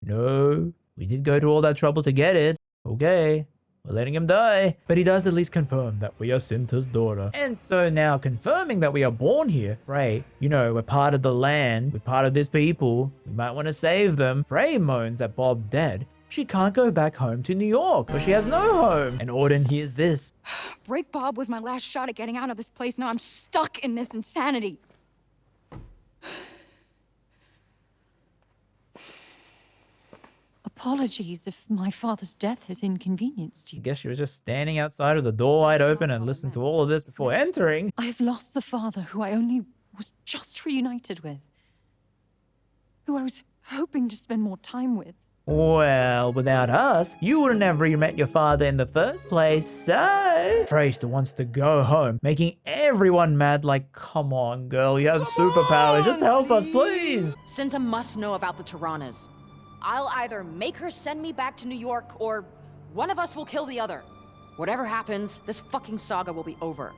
No, we did go to all that trouble to get it. Okay, we're letting him die. But he does at least confirm that we are Cinta's daughter. And so now confirming that we are born here, Frey, you know, we're part of the land, we're part of this people, we might want to save them. Frey moans that Bob dead. She can't go back home to New York, but she has no home. And Auden hears this.
Break Bob was my last shot at getting out of this place. Now I'm stuck in this insanity.
Apologies if my father's death has inconvenienced
I
you.
guess she was just standing outside of the door wide open and listened to all of this before entering.
I have lost the father who I only was just reunited with. Who I was hoping to spend more time with.
Well, without us, you wouldn't have re-met your father in the first place, so... Frey still wants to go home, making everyone mad like, come on, girl, you have superpowers, just help us, please!
Cinta must know about the Tiranas. I'll either make her send me back to New York, or one of us will kill the other. Whatever happens, this fucking saga will be over.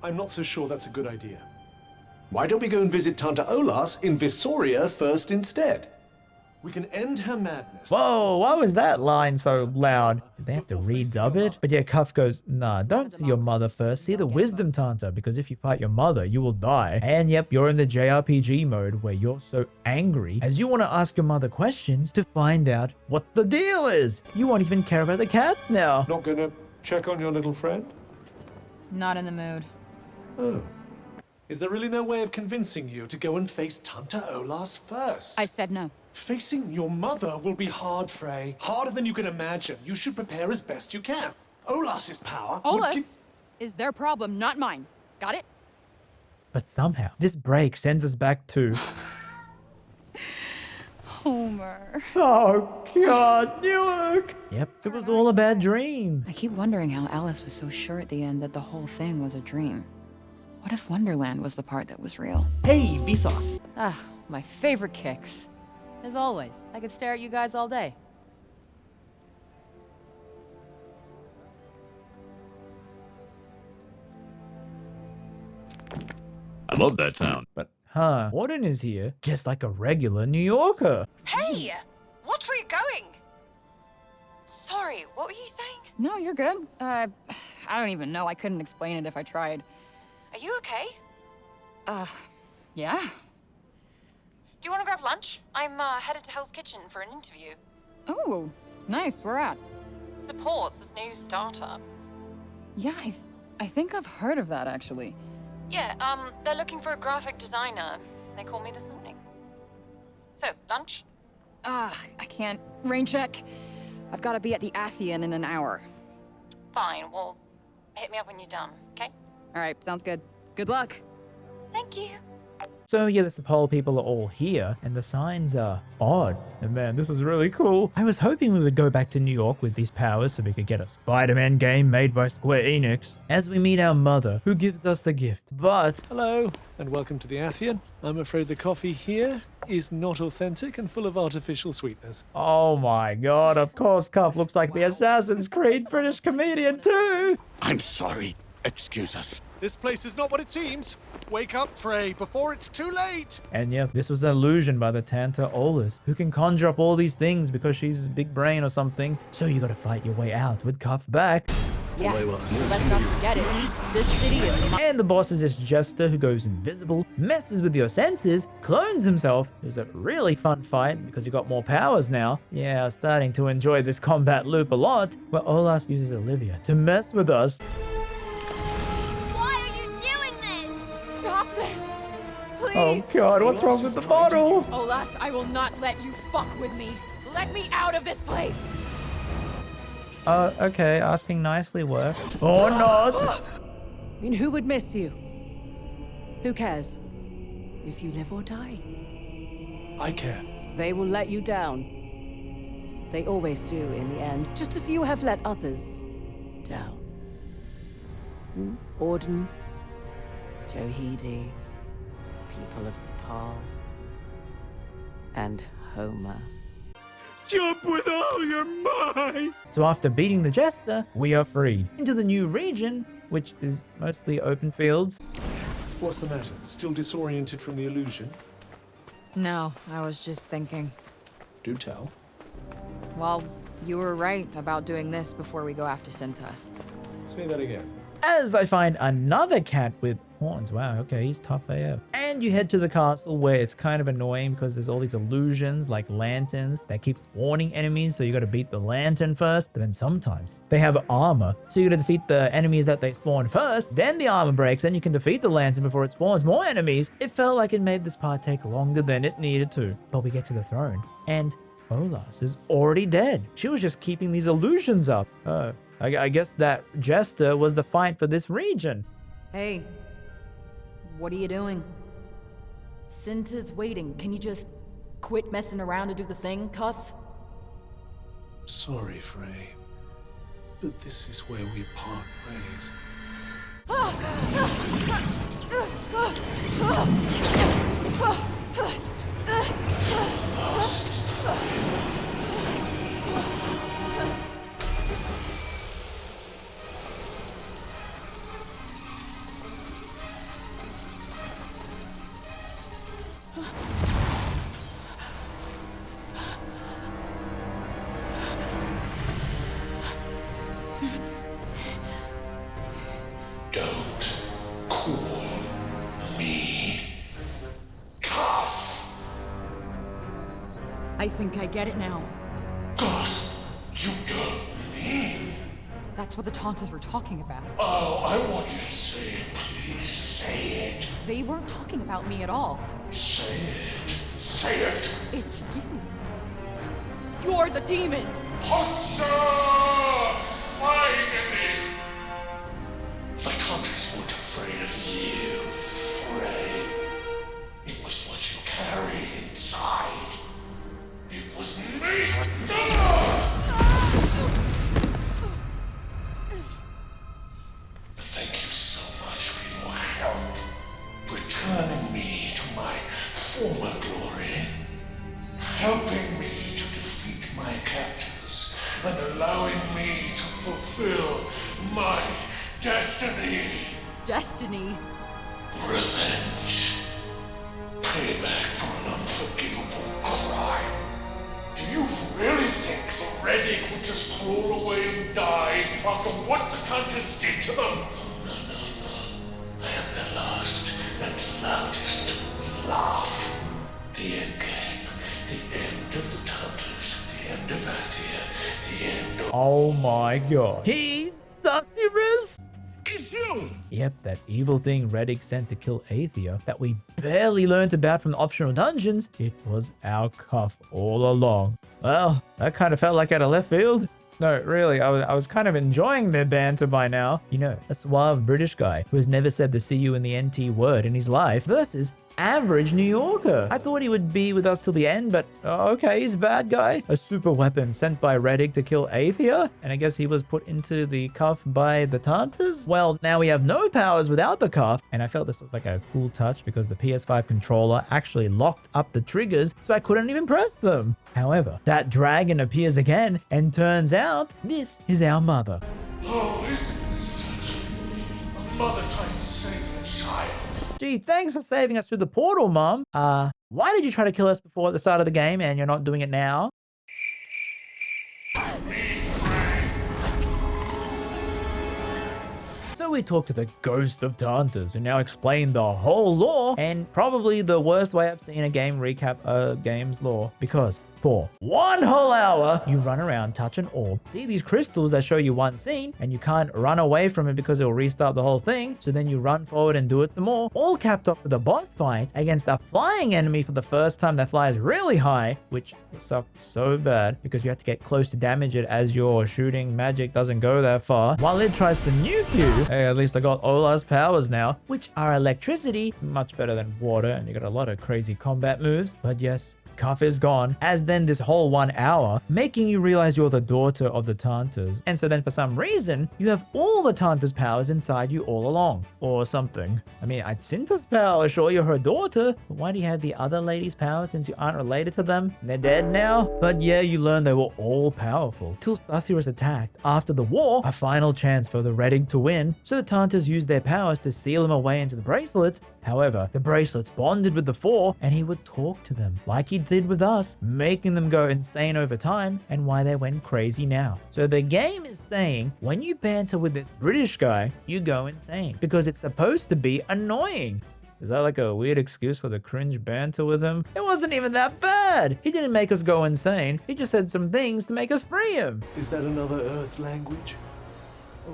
I'm not so sure that's a good idea. Why don't we go and visit Tanta Olas in Visoria first instead? We can end her madness.
Whoa, why was that line so loud? Did they have to redub it? But yeah, Cuff goes, nah, don't see your mother first. See the wisdom Tanta, because if you fight your mother, you will die. And yep, you're in the JRPG mode where you're so angry as you want to ask your mother questions to find out what the deal is. You won't even care about the cats now.
Not gonna check on your little friend?
Not in the mood.
Oh. Is there really no way of convincing you to go and face Tanta Olas first?
I said no.
Facing your mother will be hard, Frey. Harder than you can imagine. You should prepare as best you can. Olas's power...
Olas is their problem, not mine. Got it?
But somehow, this break sends us back to...
Homer.
Oh God, Newark! Yep, it was all a bad dream.
I keep wondering how Alice was so sure at the end that the whole thing was a dream. What if Wonderland was the part that was real?
Hey, Vsauce.
Ah, my favorite kicks. As always, I could stare at you guys all day.
I love that sound.
But, Auden is here, just like a regular New Yorker.
Hey! Watch where you're going! Sorry, what were you saying?
No, you're good. I don't even know. I couldn't explain it if I tried.
Are you okay?
Yeah.
Do you want to grab lunch? I'm headed to Hell's Kitchen for an interview.
Oh, nice. Where at?
Supports this new startup.
Yeah, I think I've heard of that, actually.
Yeah, they're looking for a graphic designer. They called me this morning. So, lunch?
I can't. Rain check. I've got to be at the Athean in an hour.
Fine, well, hit me up when you're done, okay?
All right, sounds good. Good luck.
Thank you.
So yeah, the Sepul people are all here, and the signs are odd. And man, this is really cool. I was hoping we would go back to New York with these powers so we could get a Spider-Man game made by Square Enix, as we meet our mother, who gives us the gift. But...
Hello, and welcome to the Athean. I'm afraid the coffee here is not authentic and full of artificial sweeteners.
oh my god, of course Cuff looks like the Assassin's Creed British comedian too!
I'm sorry. Excuse us.
This place is not what it seems. Wake up, Frey, before it's too late.
And yeah, this was an illusion by the Tanta Olas, who can conjure up all these things because she's big brain or something. So you gotta fight your way out with Cuff back.
Yeah, let's not forget it. This city is mine.
And the boss is this jester who goes invisible, messes with your senses, clones himself. It was a really fun fight because you got more powers now. Yeah, I was starting to enjoy this combat loop a lot, where Olas uses Olivia to mess with us.
Stop this! Please!
Oh god, what's wrong with the bottle?
Olas, I will not let you fuck with me. Let me out of this place!
Okay, asking nicely worked. Or not!
I mean, who would miss you? Who cares?
if you live or die.
I care.
They will let you down. They always do in the end, just as you have let others down. Auden, Johidi, people of Sepal, and Homer.
Jump with all your might!
So after beating the Jester, we are freed into the new region, which is mostly open fields.
What's the matter? Still disoriented from the illusion?
No, I was just thinking.
Do tell.
Well, you were right about doing this before we go after Cinta.
Say that again.
As I find another cat with horns. Wow, okay, he's tough AF. And you head to the castle where it's kind of annoying because there's all these illusions like lanterns that keep spawning enemies, so you gotta beat the lantern first. But then sometimes they have armor, so you gotta defeat the enemies that they spawn first, then the armor breaks, then you can defeat the lantern before it spawns more enemies. It felt like it made this part take longer than it needed to. But we get to the throne, and Olas is already dead. She was just keeping these illusions up. I guess that Jester was the fight for this region.
Hey, what are you doing? Cinta's waiting. Can you just quit messing around and do the thing, Cuff?
Sorry, Frey, but this is where we part ways.
Don't call me Cuff.
I think I get it now.
Gus, you don't mean...
That's what the Tauntauns were talking about.
Oh, I want you to say it. Please say it.
They weren't talking about me at all.
Say it. Say it.
It's you. You're the demon.
Hussa! Finally! The Tauntauns weren't afraid of you, Frey. It was what you carried inside. It was me! Thank you so much for your help, returning me to my former glory, helping me to defeat my captors, and allowing me to fulfill my destiny.
Destiny?
Revenge. Payback for an unforgivable crime. Do you really think the Reddick would just crawl away and die after what the Tauntauns did to them? No. I am their last and loudest laugh. The end game. The end of the Tauntauns. The end of Athia. The end of...
Oh my god. He's Sussyrus?
It's you!
Yep, that evil thing Reddick sent to kill Athia that we barely learnt about from the optional dungeons. It was our Cuff all along. Well, that kind of felt like out of left field. No, really, I was kind of enjoying their banter by now. You know, a suave British guy who has never said the see you in the NT word in his life versus average New Yorker. I thought he would be with us till the end, but okay, he's a bad guy. A super weapon sent by Reddick to kill Athia, and I guess he was put into the Cuff by the Tauntauns. Well, now we have no powers without the Cuff, and I felt this was like a cool touch because the PS5 controller actually locked up the triggers, so I couldn't even press them. However, that dragon appears again, and turns out this is our mother.
Oh, isn't this touching? A mother tries to save her child.
Gee, thanks for saving us through the portal, Mom. Why did you try to kill us before at the start of the game and you're not doing it now? So we talked to the ghost of Tauntauns, who now explained the whole lore, and probably the worst way I've seen a game recap a game's lore. Because for 1 whole hour. You run around, touch an orb, see these crystals that show you one scene, and you can't run away from it because it'll restart the whole thing. So then you run forward and do it some more, all capped off with a boss fight against a flying enemy for the first time that flies really high, which sucked so bad because you have to get close to damage it as your shooting magic doesn't go that far. While it tries to nuke you, hey, at least I got Ola's powers now, which are electricity, much better than water, and you got a lot of crazy combat moves. But yes, Cuff is gone, as then this whole 1 hour, making you realize you're the daughter of the Tantas. And so then for some reason, you have all the Tantas' powers inside you all along. Or something. I mean, Cinta's power, sure you're her daughter, but why do you have the other lady's powers since you aren't related to them? They're dead now? But yeah, you learn they were all powerful. Till Sussy was attacked. After the war, a final chance for the Reddig to win, so the Tantas used their powers to seal him away into the bracelets. However, the bracelets bonded with the Four, and he would talk to them, like he did with us, making them go insane over time, and why they went crazy now. So the game is saying, when you banter with this British guy, you go insane, because it's supposed to be annoying. Is that like a weird excuse for the cringe banter with him? It wasn't even that bad. He didn't make us go insane. He just said some things to make us free him.
Is that another Earth language?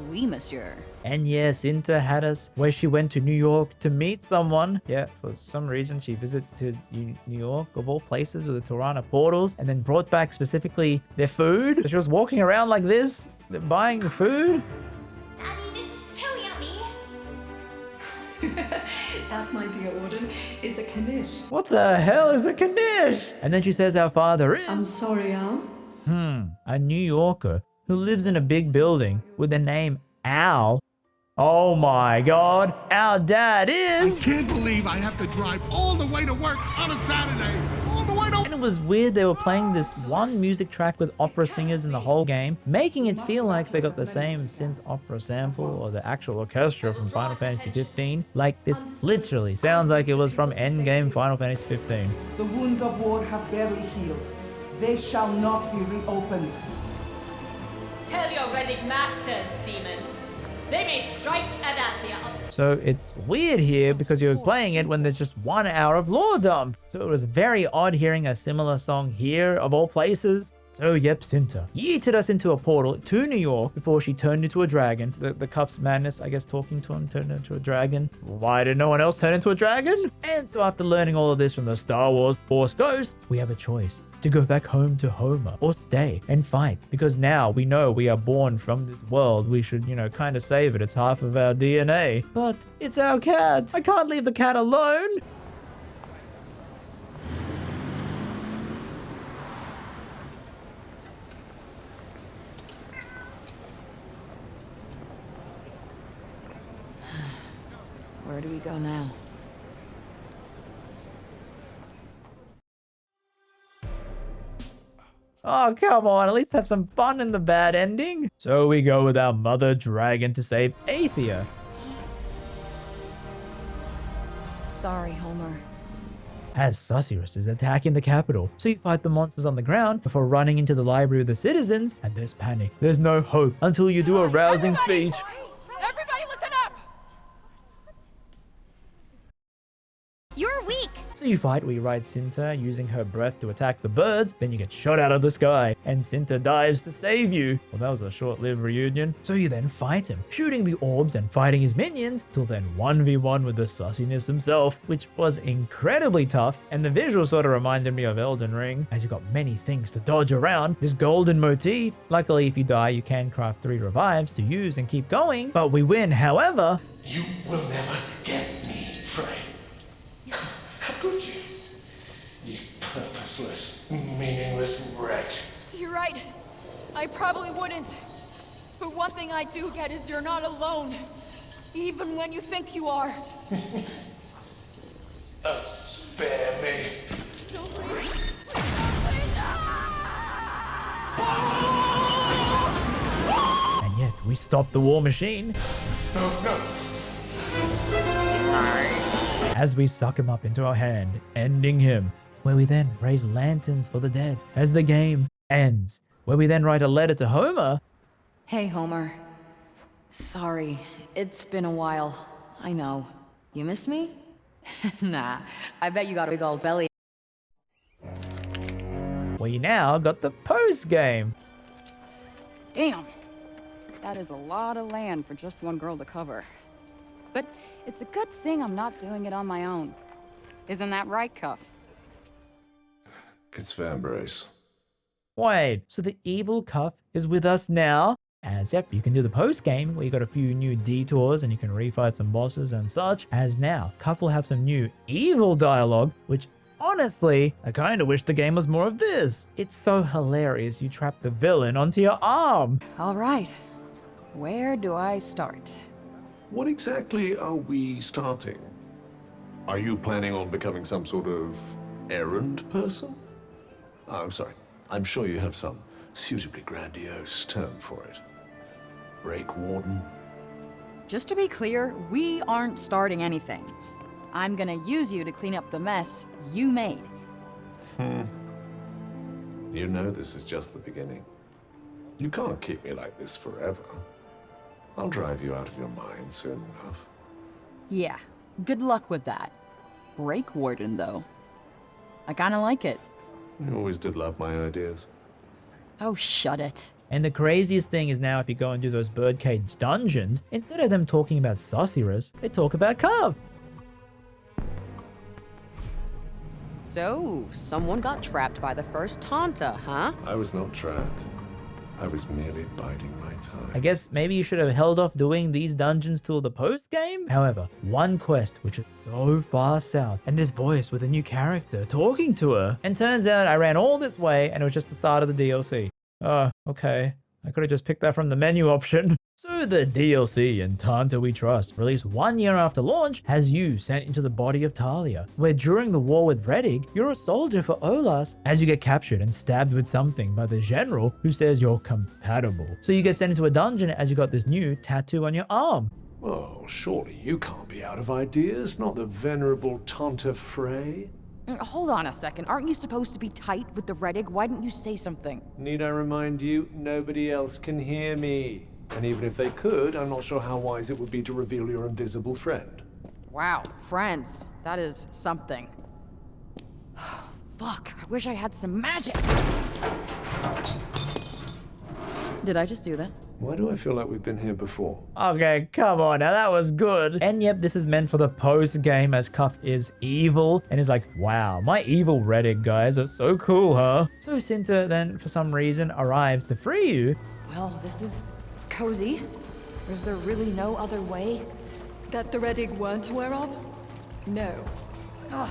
Oui, monsieur.
And yes, Cinta had us where she went to New York to meet someone. Yeah, for some reason she visited New York, of all places, with the Tirana portals, and then brought back specifically their food. So she was walking around like this, buying food.
Daddy, this is so yummy.
That, my dear Auden, is a knish.
What the hell is a knish? And then she says our father is...
I'm sorry, Al.
A New Yorker who lives in a big building with the name Al. Oh my god, our dad is...
I can't believe I have to drive all the way to work on a Saturday. All the way to...
And it was weird, they were playing this one music track with opera singers in the whole game, making it feel like they got the same synth opera sample or the actual orchestra from Final Fantasy 15. Like, this literally sounds like it was from Endgame Final Fantasy 15.
The wounds of war have barely healed. They shall not be reopened.
Tell your Reddig masters, demon. They may strike Adathia.
So it's weird here because you're playing it when there's just 1 hour of lore dump. So it was very odd hearing a similar song here, of all places. So yep, Cinta yeeted us into a portal to New York before she turned into a dragon. The Cuff's madness, I guess, talking to him, turned into a dragon. Why did no one else turn into a dragon? And so after learning all of this from the Star Wars Force Ghost, we have a choice to go back home to Homer or stay and fight. Because now we know we are born from this world. We should, kind of save it. It's half of our DNA. But it's our cat. I can't leave the cat alone.
Where do we go now?
Oh, come on, at least have some fun in the bad ending. So we go with our mother dragon to save Athia.
Sorry, Homer.
As Sussyrus is attacking the capital, so you fight the monsters on the ground before running into the library of the citizens, and there's panic. There's no hope until you do a rousing speech.
Everybody listen up!
You're weak.
So you fight where you ride Cinta using her breath to attack the birds, then you get shot out of the sky, and Cinta dives to save you. Well, that was a short-lived reunion. So you then fight him, shooting the orbs and fighting his minions, till then 1v1 with the sussiness himself, which was incredibly tough, and the visual sort of reminded me of Elden Ring, as you got many things to dodge around, this golden motif. Luckily, if you die, you can craft 3 revives to use and keep going, but we win, however.
You will never get me, Frey. How could you? You purposeless, meaningless wretch.
You're right. I probably wouldn't. But one thing I do get is you're not alone. Even when you think you are.
Spare me.
And yet, we stopped the war machine.
No.
As we suck him up into our hand, ending him, where we then raise lanterns for the dead as the game ends, where we then write a letter to Homer.
Hey, Homer. Sorry, it's been a while. I know. You miss me? Nah, I bet you got a big old belly.
we now got the post game.
Damn. That is a lot of land for just one girl to cover. But it's a good thing I'm not doing it on my own. Isn't that right, Cuff?
It's fair, Brace.
Wait, so the evil Cuff is with us now? As yep, you can do the post game where you got a few new detours and you can refight some bosses and such. As now, Cuff will have some new evil dialogue, which honestly, I kinda wish the game was more of this. It's so hilarious you trap the villain onto your arm.
All right. Where do I start?
What exactly are we starting? Are you planning on becoming some sort of errand person? Oh, I'm sorry. I'm sure you have some suitably grandiose term for it. Break warden?
Just to be clear, we aren't starting anything. I'm gonna use you to clean up the mess you made.
You know this is just the beginning. You can't keep me like this forever. I'll drive you out of your mind soon enough.
Yeah, good luck with that. Break warden, though. I kinda like it.
You always did love my ideas.
Oh, shut it.
And the craziest thing is now if you go and do those birdcage dungeons, instead of them talking about Saucyrus, they talk about Cuff.
So, someone got trapped by the first Tanta, huh?
I was not trapped. I was merely biding my time.
I guess maybe you should have held off doing these dungeons till the post game? However, one quest which is so far south, and this voice with a new character talking to her. And turns out I ran all this way and it was just the start of the DLC. Oh, okay. I could have just picked that from the menu option. So the DLC in Tanta We Trust, released 1 year after launch, has you sent into the body of Talia, where during the war with Redig, you're a soldier for Olas as you get captured and stabbed with something by the general who says you're compatible. So you get sent into a dungeon as you got this new tattoo on your arm.
Oh, surely you can't be out of ideas, not the venerable Tanta Frey.
Hold on a second. Aren't you supposed to be tight with the Redig? Why didn't you say something?
Need I remind you, nobody else can hear me. And even if they could, I'm not sure how wise it would be to reveal your invisible friend.
Wow, friends. That is something. Fuck, I wish I had some magic. Did I just do that?
Why do I feel like we've been here before?
Okay, come on now, that was good. And yep, this is meant for the post game as Cuff is evil and is like, wow, my evil Redig guys are so cool, huh? So Cinta then, for some reason, arrives to free you.
Well, this is cozy. Is there really no other way?
That the Redig weren't aware of? No.
Ugh.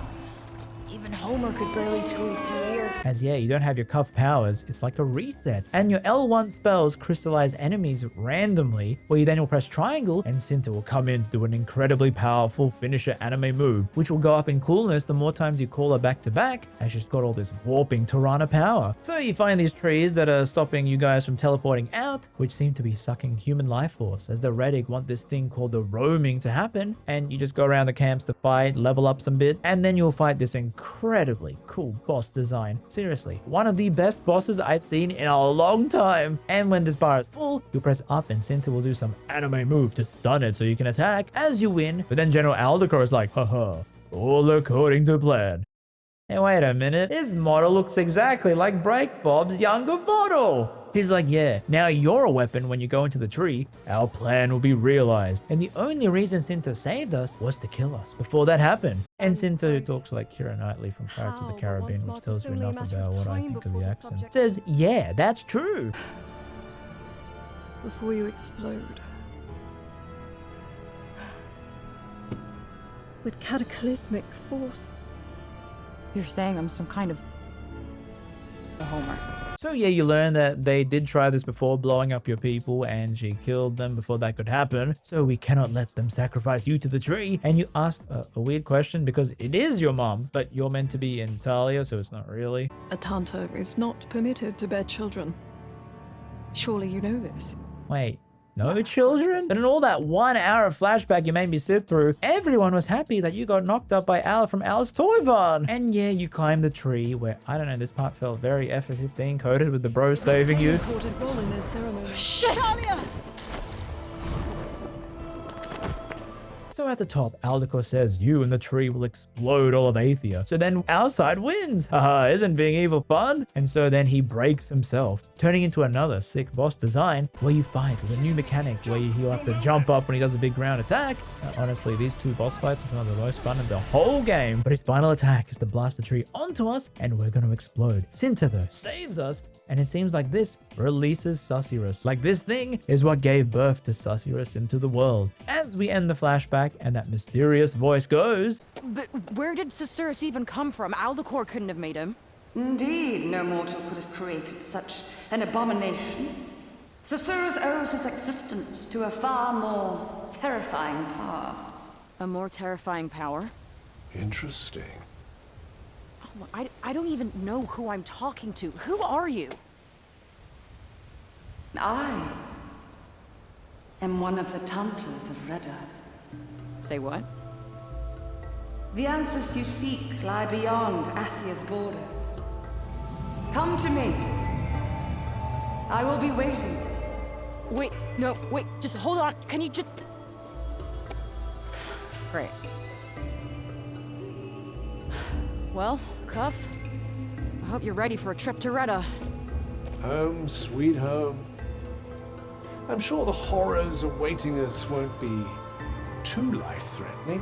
Even Homer could barely squeeze through here.
As yeah, you don't have your Cuff powers, it's like a reset. And your L1 spells crystallize enemies randomly, where you then will press triangle and Cinta will come in to do an incredibly powerful finisher anime move, which will go up in coolness the more times you call her back to back, as she's got all this warping Tirana power. So you find these trees that are stopping you guys from teleporting out, which seem to be sucking human life force, as the Redig want this thing called the roaming to happen, and you just go around the camps to fight, level up some bit, and then you'll fight this incredibly cool boss design. Seriously, one of the best bosses I've seen in a long time. And when this bar is full, you press up and Cinta will do some anime move to stun it so you can attack as you win. But then General Aldecor is like, haha, all according to plan. Hey, wait a minute, his model looks exactly like Break Bob's younger model. He's like, yeah, now you're a weapon when you go into the tree. Our plan will be realized. And the only reason Cinta saved us was to kill us before that happened. And Cinta talks like Keira Knightley from Pirates of the Caribbean, which tells you enough about what I think of the accent. Says, yeah, that's true.
Before you explode. With cataclysmic force.
You're saying I'm some kind of a Homer.
So yeah, you learn that they did try this before, blowing up your people, and she killed them before that could happen. So we cannot let them sacrifice you to the tree. And you ask a weird question because it is your mom, but you're meant to be in Talia, so it's not really.
A Tanta is not permitted to bear children. Surely you know this.
Wait, no children? But in all that 1 hour of flashback you made me sit through, everyone was happy that you got knocked up by Al from Al's Toy Barn. And yeah, you climbed the tree where, I don't know, this part felt very FF15 coded with the bro saving you.
Important role in their ceremony.
Shit!
Talia!
So at the top, Aldecor says you and the tree will explode all of Athia. So then our side wins. Haha, isn't being evil fun? And so then he breaks himself, turning into another sick boss design where you fight with a new mechanic where he'll have to jump up when he does a big ground attack. Honestly, these two boss fights are some of the most fun in the whole game. But his final attack is to blast the tree onto us and we're going to explode. Cinta though saves us, and it seems like this releases Susurrus. Like this thing is what gave birth to Susurrus into the world. As we end the flashback and that mysterious voice goes,
But where did Susurrus even come from? Aldecor couldn't have made him.
Indeed, no mortal could have created such an abomination. Susurrus owes his existence to a far more terrifying power.
A more terrifying power?
Interesting.
Oh, I don't even know who I'm talking to. Who are you?
I am one of the Tantas of Reda.
Say what?
The answers you seek lie beyond Athia's borders. Come to me. I will be waiting.
Wait, no, wait, just hold on. Can you just... Great. Well, Cuff, I hope you're ready for a trip to Reda.
Home, sweet home. I'm sure the horrors awaiting us won't be too life-threatening.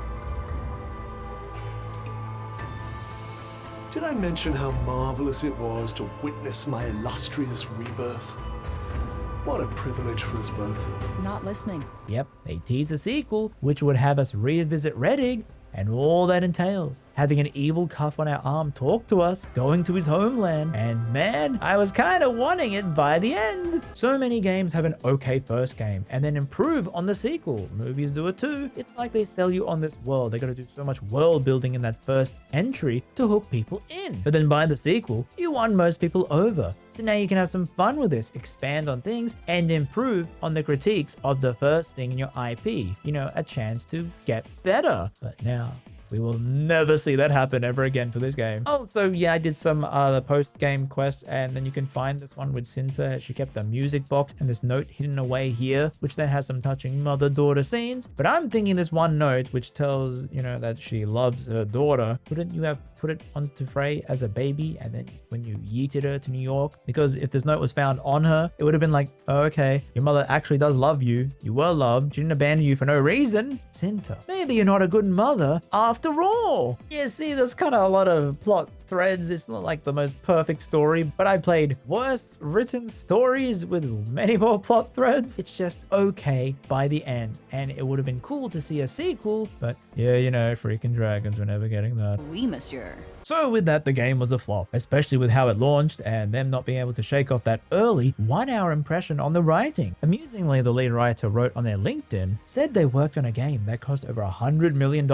Did I mention how marvelous it was to witness my illustrious rebirth? What a privilege for us both.
Not listening.
yep, they tease a sequel, which would have us revisit Redig, and all that entails. Having an evil Cuff on our arm talk to us, going to his homeland, and man, I was kind of wanting it by the end. So many games have an okay first game and then improve on the sequel. Movies do it too. It's like they sell you on this world. They gotta do so much world building in that first entry to hook people in. But then by the sequel, you won most people over. So now you can have some fun with this, expand on things, and improve on the critiques of the first thing in your IP. You know, a chance to get better. But now, we will never see that happen ever again for this game. Also, yeah, I did some other post-game quests, and then you can find this one with Cinta. She kept a music box and this note hidden away here, which then has some touching mother-daughter scenes. But I'm thinking this one note, which tells, you know, that she loves her daughter, wouldn't you have put it onto Frey as a baby, and then when you yeeted her to New York? Because if this note was found on her, it would have been like, oh, okay, your mother actually does love you. You were loved. She didn't abandon you for no reason. Cinta, maybe you're not a good mother after all. Yeah, see, there's kind of a lot of plot threads. It's not like the most perfect story, but I played worse written stories with many more plot threads. It's just okay by the end, and it would have been cool to see a sequel, but yeah, you know, freaking dragons, we're never getting that.
Oui, monsieur.
So with that, the game was a flop, especially with how it launched and them not being able to shake off that early 1 hour impression on the writing. Amusingly, the lead writer wrote on their LinkedIn, said they worked on a game that cost over $100 million,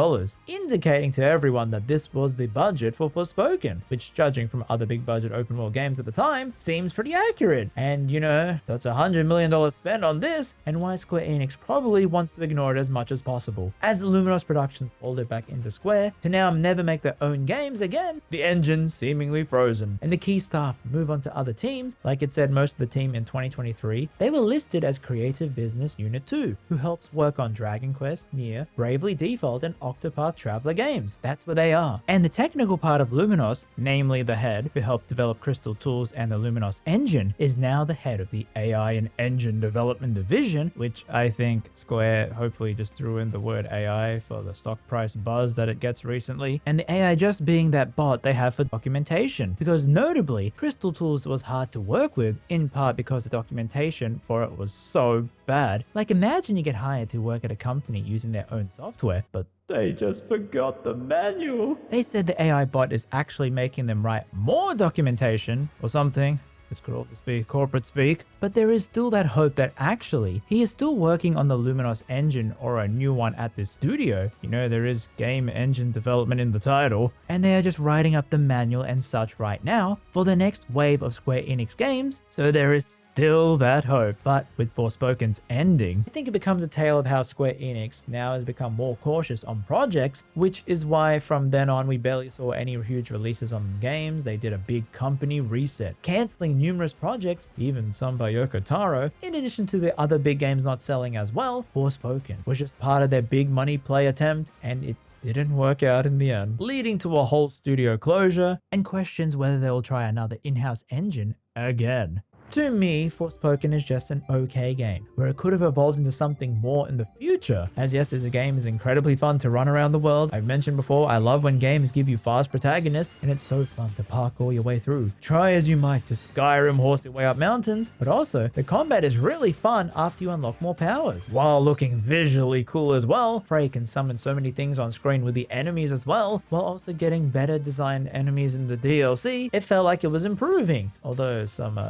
indicating to everyone that this was the budget for Forspoken, which, judging from other big budget open world games at the time, seems pretty accurate. And you know, that's $100 million spent on this, and why Square Enix probably wants to ignore it as much as possible. As Luminos Productions pulled it back into Square to now never make their own games again, the engine seemingly frozen, and the key staff move on to other teams. Like it said, most of the team in 2023, they were listed as Creative Business Unit 2, who helps work on Dragon Quest, Nier, Bravely Default, and Octopath Traveler games. That's where they are. And the technical part of Luminos, namely the head who helped develop Crystal Tools and the Luminos engine, is now the head of the AI and Engine Development Division, which I think Square hopefully just threw in the word AI for the stock price buzz that it gets recently, and the AI just being that bot they have for documentation, because notably Crystal Tools was hard to work with, in part because the documentation for it was so bad. Like, imagine you get hired to work at a company using their own software, but they just forgot the manual. They said the AI bot is actually making them write more documentation or something. This could all just be corporate speak, but there is still that hope that actually he is still working on the Luminos engine or a new one at this studio. You know, there is game engine development in the title, and they are just writing up the manual and such right now for the next wave of Square Enix games, so there is still that hope. But with Forspoken's ending, I think it becomes a tale of how Square Enix now has become more cautious on projects, which is why from then on we barely saw any huge releases on games. They did a big company reset, cancelling numerous projects, even some by Yoko Taro. In addition to the other big games not selling as well, Forspoken was just part of their big money play attempt, and it didn't work out in the end, leading to a whole studio closure and questions whether they will try another in-house engine again. To me, Forspoken is just an okay game, where it could have evolved into something more in the future, as yes, this game is incredibly fun to run around the world. I've mentioned before, I love when games give you fast protagonists, and it's so fun to parkour your way through. Try as you might to Skyrim horse your way up mountains, but also, the combat is really fun after you unlock more powers. While looking visually cool as well, Frey can summon so many things on screen with the enemies as well, while also getting better designed enemies in the DLC. It felt like it was improving, although some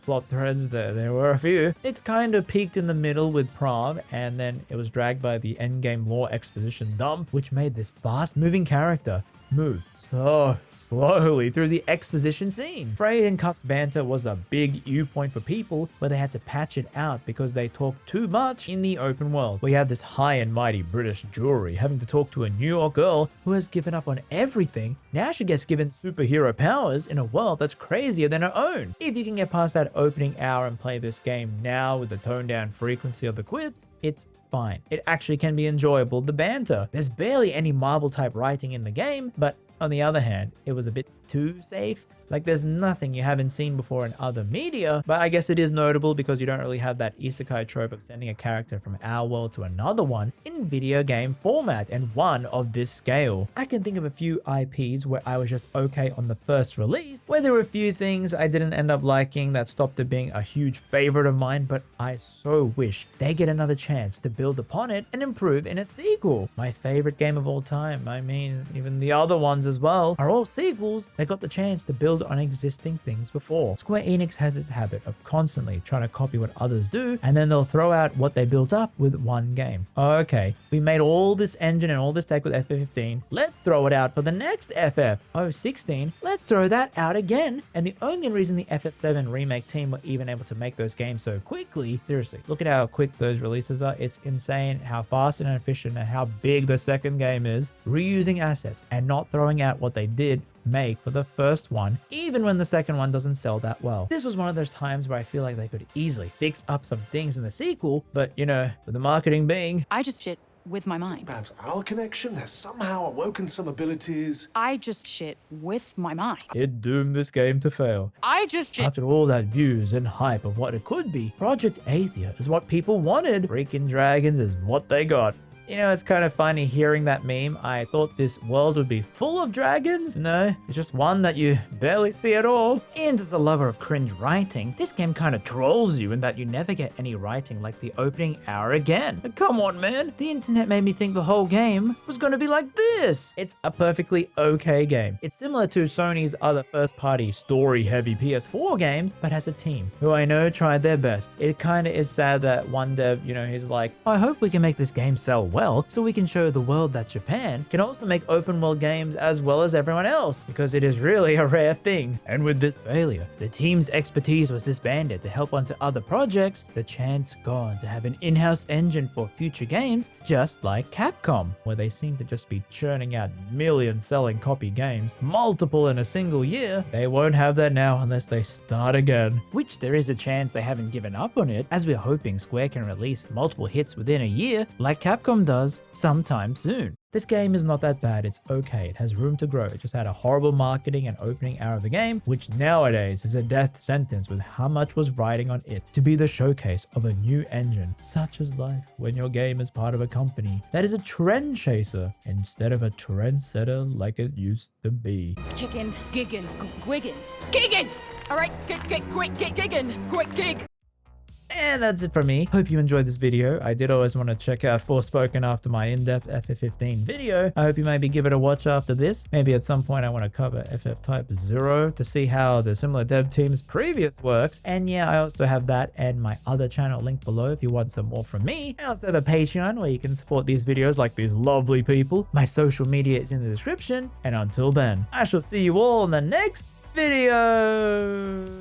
plot threads there were a few. It's kind of peaked in the middle with Prague, and then it was dragged by the endgame lore exposition dump, which made this fast moving character move so slowly through the exposition scene. Frey and Cuff's banter was a big viewpoint for people, where they had to patch it out because they talked too much in the open world. We have this high and mighty British jewelry having to talk to a New York girl who has given up on everything. Now she gets given superhero powers in a world that's crazier than her own. If you can get past that opening hour and play this game now with the toned down frequency of the quips, it's fine. It actually can be enjoyable. The banter, there's barely any Marvel type writing in the game, but on the other hand, it was a bit too safe. Like, there's nothing you haven't seen before in other media, but I guess it is notable because you don't really have that isekai trope of sending a character from our world to another one in video game format, and one of this scale. I can think of a few IPs where I was just okay on the first release, where there were a few things I didn't end up liking that stopped it being a huge favorite of mine, but I so wish they get another chance to build upon it and improve in a sequel. My favorite game of all time, I mean, even the other ones as well, are all sequels that got the chance to build on existing things before. Square Enix has this habit of constantly trying to copy what others do, and then they'll throw out what they built up with one game. Okay, we made all this engine and all this tech with FF15, let's throw it out for the next FF. Oh, 16, let's throw that out again. And the only reason the FF7 remake team were even able to make those games so quickly, seriously, look at how quick those releases are. It's insane how fast and efficient and how big the second game is. Reusing assets and not throwing out what they did make for the first one, even when the second one doesn't sell that well. This was one of those times where I feel like they could easily fix up some things in the sequel, but you know, with the marketing being,
I just shit with my mind.
Perhaps our connection has somehow awoken some abilities.
I just shit with my mind.
it doomed this game to fail.
I just shit.
After all that views and hype of what it could be, Project Athia is what people wanted. Freaking dragons is what they got. You know, it's kind of funny hearing that meme. I thought this world would be full of dragons. No, it's just one that you barely see at all. And as a lover of cringe writing, this game kind of trolls you in that you never get any writing like the opening hour again. Come on, man. The internet made me think the whole game was going to be like this. It's a perfectly okay game. It's similar to Sony's other first-party story-heavy PS4 games, but has a team who I know tried their best. It kind of is sad that one dev, you know, he's like, I hope we can make this game sell well, so we can show the world that Japan can also make open world games as well as everyone else, because it is really a rare thing. And with this failure, the team's expertise was disbanded to help onto other projects, the chance gone to have an in-house engine for future games, just like Capcom, where they seem to just be churning out million-selling copy games, multiple in a single year. They won't have that now unless they start again, which there is a chance they haven't given up on it, as we're hoping Square can release multiple hits within a year, like Capcom does sometime soon. This game is not that bad, it's okay, it has room to grow. It just had a horrible marketing and opening hour of the game, which nowadays is a death sentence with how much was riding on it to be the showcase of a new engine. Such is life when your game is part of a company that is a trend chaser instead of a trendsetter like it used to be.
Chicken, giggin, gwiggin, giggin! Alright, giggin, quick gig!
And that's it from me. Hope you enjoyed this video. I did always want to check out Forspoken after my in-depth FF15 video. I hope you maybe give it a watch after this. Maybe at some point I want to cover FF Type 0 to see how the similar dev team's previous works. And yeah, I also have that and my other channel linked below if you want some more from me. I also have a Patreon where you can support these videos like these lovely people. My social media is in the description. And until then, I shall see you all in the next video.